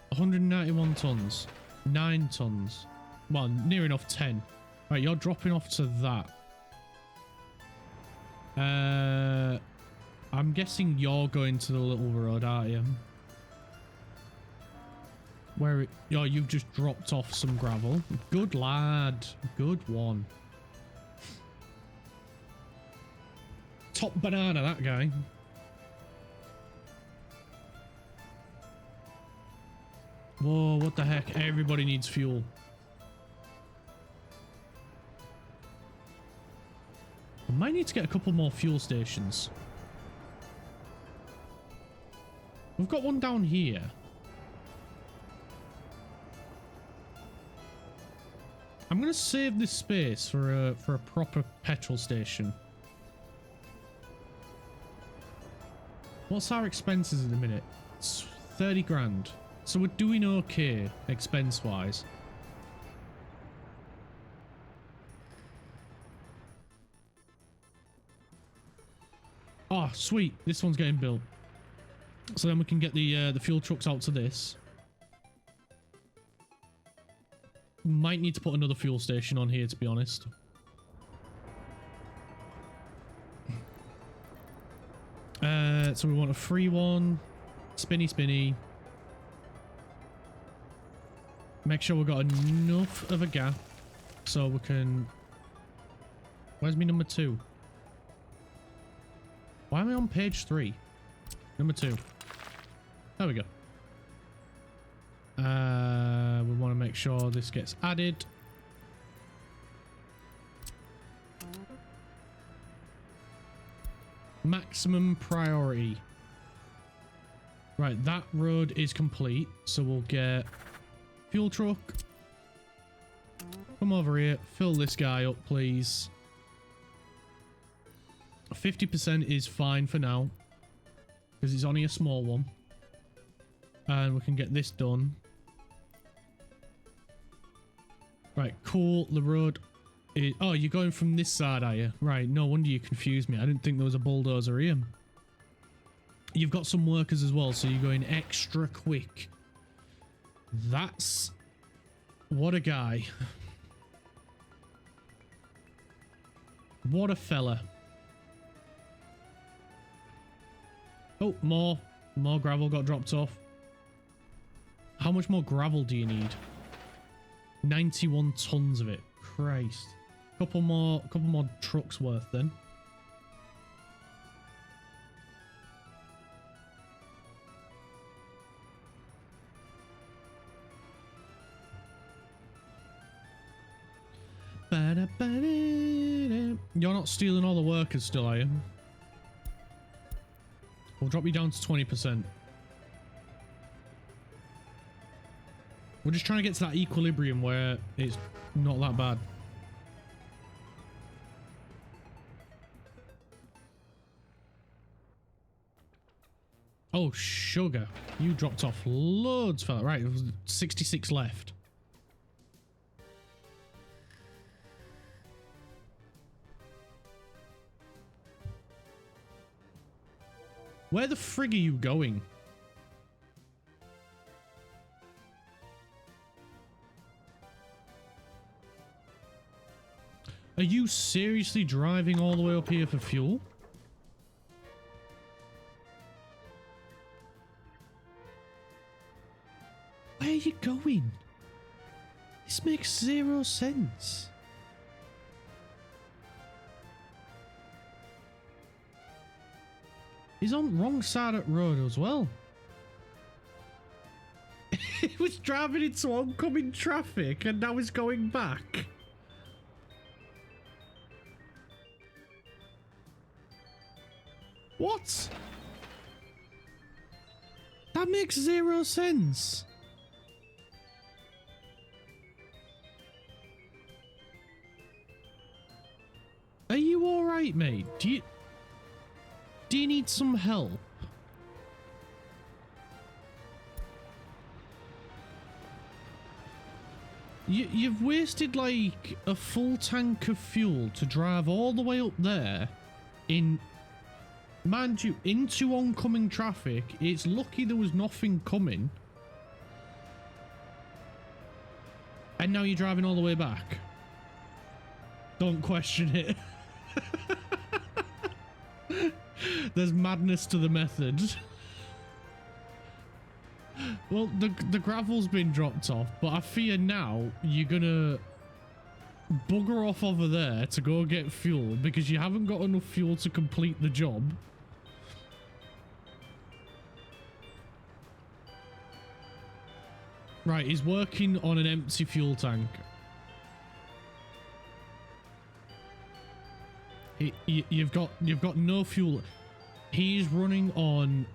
191 tons. 9 tons. Well, near enough 10. Right, you're dropping off to that. I'm guessing you're going to the little road, aren't you? Where oh, you've just dropped off some gravel. Good lad. Good one. Top banana, that guy. Whoa, what the heck? Everybody needs fuel. I might need to get a couple more fuel stations. We've got one down here. I'm going to save this space for a proper petrol station. What's our expenses in a minute? It's 30 grand. So we're doing okay expense-wise. Oh, sweet. This one's getting built. So then we can get the fuel trucks out to this. Might need to put another fuel station on here, to be honest. So we want a free one. Spinny, spinny. Make sure we've got enough of a gap so we can... Where's me number 2? Why am I on page 3? Number 2. There we go. We want to make sure this gets added. Maximum priority. Right, that road is complete, so we'll get fuel truck. Come over here, fill this guy up, please. 50% is fine for now, because it's only a small one. And we can get this done. Right, cool. The road is... Oh, you're going from this side, are you? Right, no wonder you confused me. I didn't think there was a bulldozer here. You've got some workers as well, so you're going extra quick. That's... What a guy. What a fella. Oh, more gravel got dropped off. How much more gravel do you need? 91 tons of it. Christ. Couple more trucks worth then. You're not stealing all the workers still, are you? We'll drop you down to 20%. We're just trying to get to that equilibrium where it's not that bad. Oh, sugar. You dropped off loads, fella. Right, it was 66 left. Where the frig are you going? Are you seriously driving all the way up here for fuel? Where are you going? This makes zero sense. He's on the wrong side of the road as well. He was driving into oncoming traffic and now he's going back. What? That makes zero sense. Are you alright, mate? Do you need some help? You've wasted like a full tank of fuel to drive all the way up there in, mind you, into oncoming traffic. It's lucky there was nothing coming. And now you're driving all the way back. Don't question it. There's madness to the method. Well, the gravel's been dropped off, but I fear now you're gonna bugger off over there to go get fuel because you haven't got enough fuel to complete the job. Right, he's working on an empty fuel tank. You've got no fuel. He's running on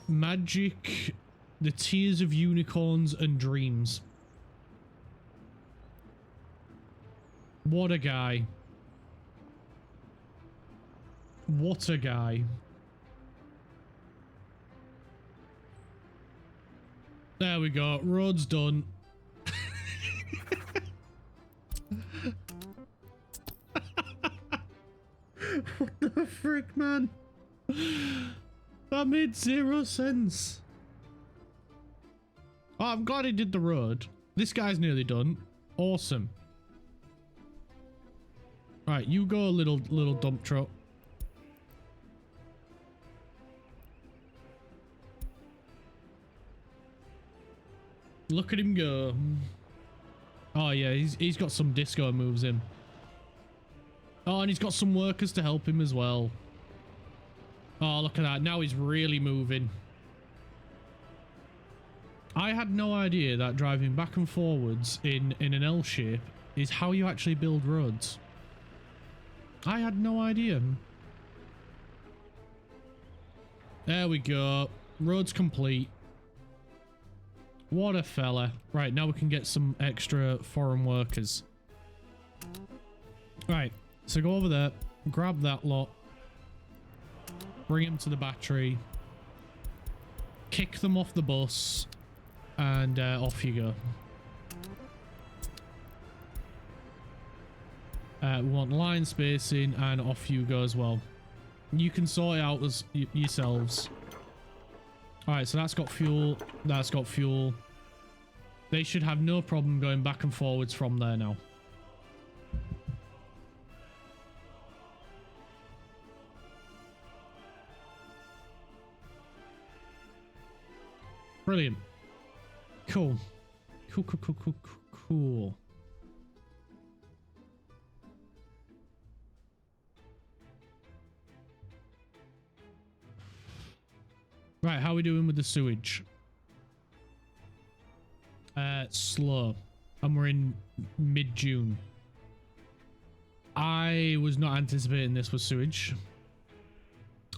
magic, the tears of unicorns and dreams. What a guy. What a guy. There we go. Road's done. What the frick, man? That made zero sense. Oh, I'm glad he did the road. This guy's nearly done. Awesome. Right, you go, little dump truck. Look at him go. Oh yeah, he's got some disco moves in. Oh, and he's got some workers to help him as well. Oh, look at that. Now he's really moving. I had no idea that driving back and forwards in an L shape is how you actually build roads. I had no idea. There we go. Road's complete. What a fella. Right, now we can get some extra foreign workers. Right, so go over there, grab that lot, bring them to the battery, kick them off the bus, and off you go. We want line spacing, and off you go as well. You can sort it out as yourselves. Alright, so that's got fuel. That's got fuel. They should have no problem going back and forwards from there now. Brilliant. Cool. Cool. Right, how are we doing with the sewage? Slow. And we're in mid-June. I was not anticipating this with sewage.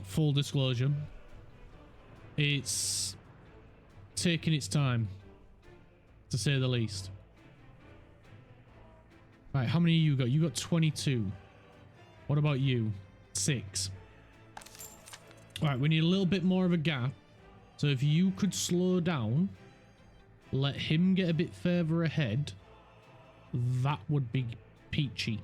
Full disclosure. It's taking its time, to say the least. Right, how many you got? You got 22. What about you? 6. Alright, we need a little bit more of a gap. So if you could slow down, let him get a bit further ahead, that would be peachy.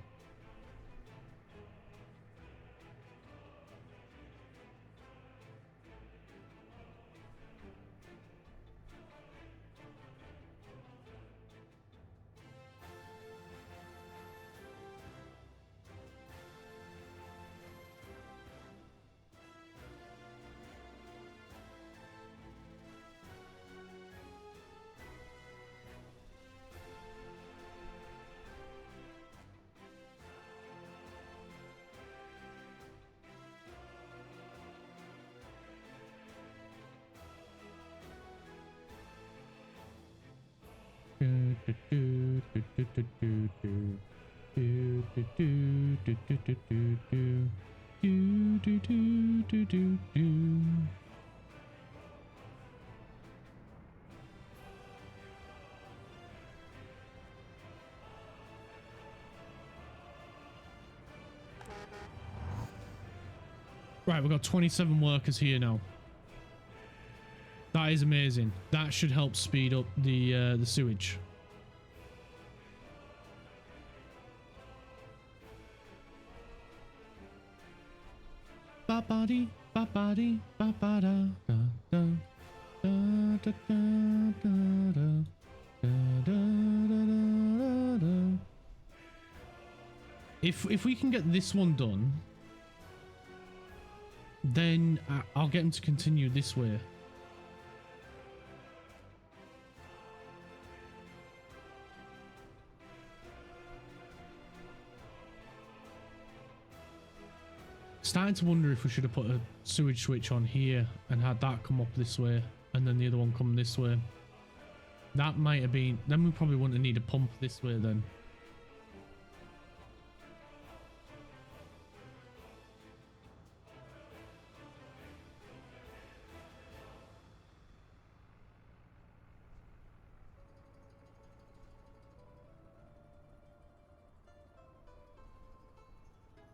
Right, we've got 27 workers here now. That is amazing. That should help speed up the sewage. Ba-ba-dee, ba-ba-dee, ba-ba-da, da, da, da, da, da, da, da, da, da, da, da. If we can get this one done, then I'll get him to continue this way. Starting to wonder if we should have put a sewage switch on here and had that come up this way and then the other one come this way. That might have been... Then we probably wouldn't need a pump this way then.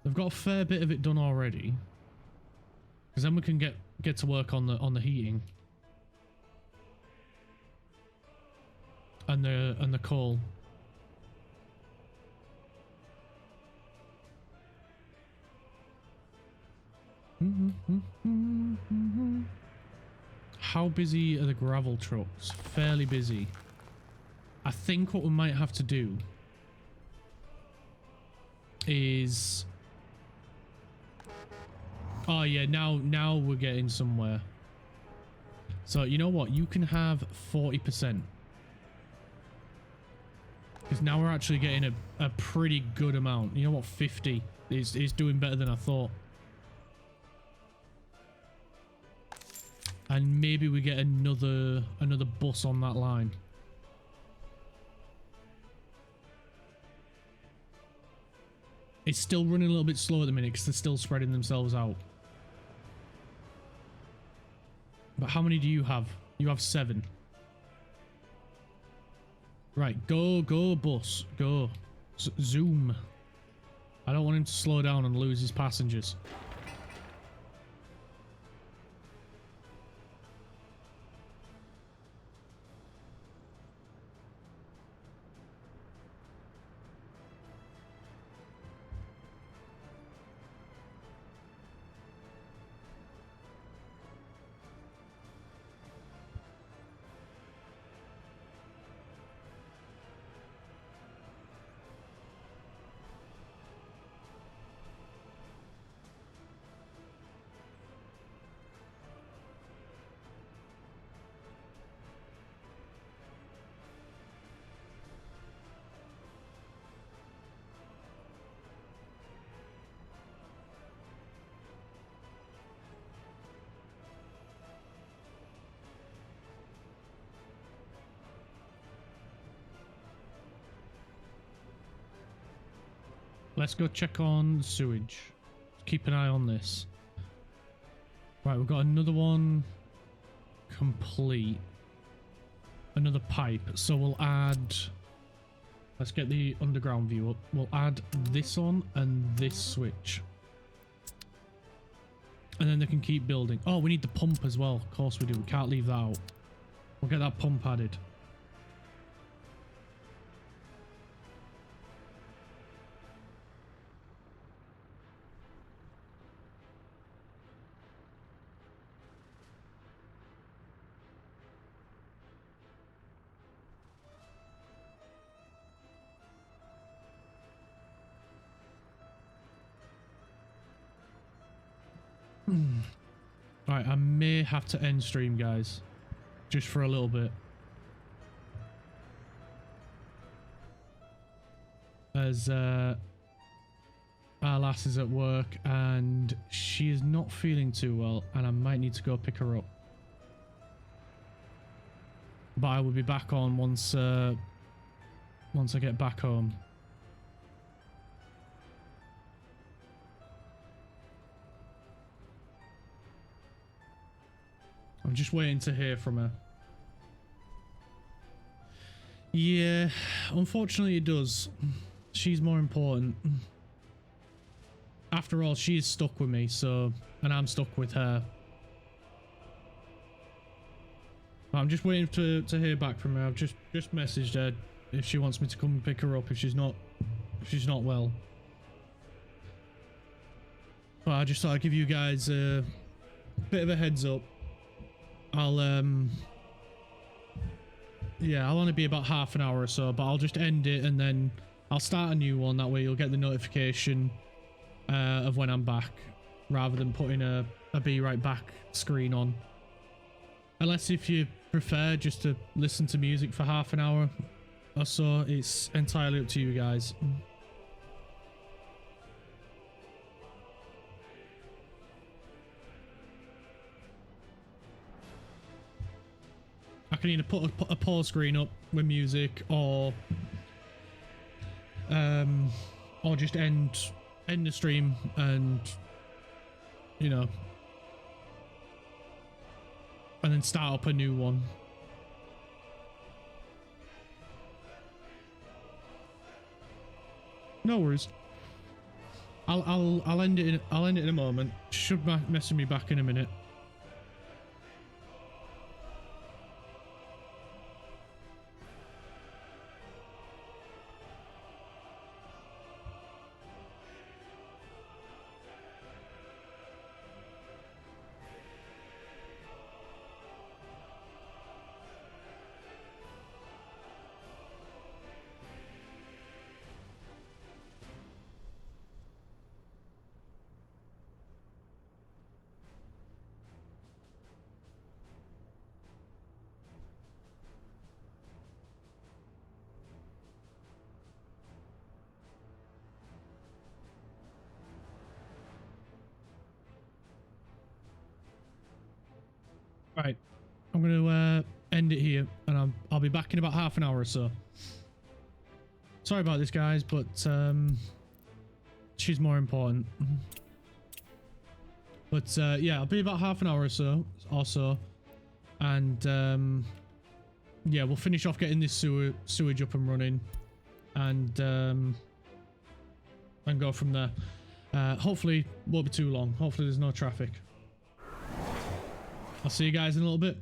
They've got a fair bit of it done already, because then we can get to work on the heating and the coal. How busy are the gravel trucks? Fairly busy. I think what we might have to do is... Oh yeah, now we're getting somewhere. So you know what? You can have 40%. Because now we're actually getting a pretty good amount. You know what? 50 is doing better than I thought. And maybe we get another bus on that line. It's still running a little bit slow at the minute because they're still spreading themselves out. But how many do you have? You have 7. Right, go bus, go. Zoom. I don't want him to slow down and lose his passengers. let's go check on sewage. Keep an eye on this. Right, we've got another one complete. Another pipe. So we'll add... Let's get the underground view up. We'll add this on and this switch. And then they can keep building. Oh, we need the pump as well. Of course we do. We can't leave that out. We'll get that pump added. Right, I may have to end stream, guys. Just for a little bit. As our lass is at work and she is not feeling too well and I might need to go pick her up. But I will be back on once I get back home. I'm just waiting to hear from her. Yeah, unfortunately it does. She's more important. After all, she is stuck with me, so... And I'm stuck with her. I'm just waiting to hear back from her. I've just messaged her if she wants me to come and pick her up if she's not well. But I just thought I'd give you guys a bit of a heads up. I'll only be about half an hour or so, but I'll just end it and then I'll start a new one. That way you'll get the notification of when I'm back, rather than putting a be right back screen on. Unless if you prefer just to listen to music for half an hour or so, it's entirely up to you guys. I can either put a pause screen up with music or just end the stream and, you know, and then start up a new one. No worries. I'll end it in a moment. Should message me back in a minute. Right, I'm going to end it here, and I'll be back in about half an hour or so. Sorry about this, guys, but she's more important. But yeah, I'll be about half an hour or so, and yeah, we'll finish off getting this sewage up and running, and go from there. Hopefully, won't be too long. Hopefully, there's no traffic. I'll see you guys in a little bit.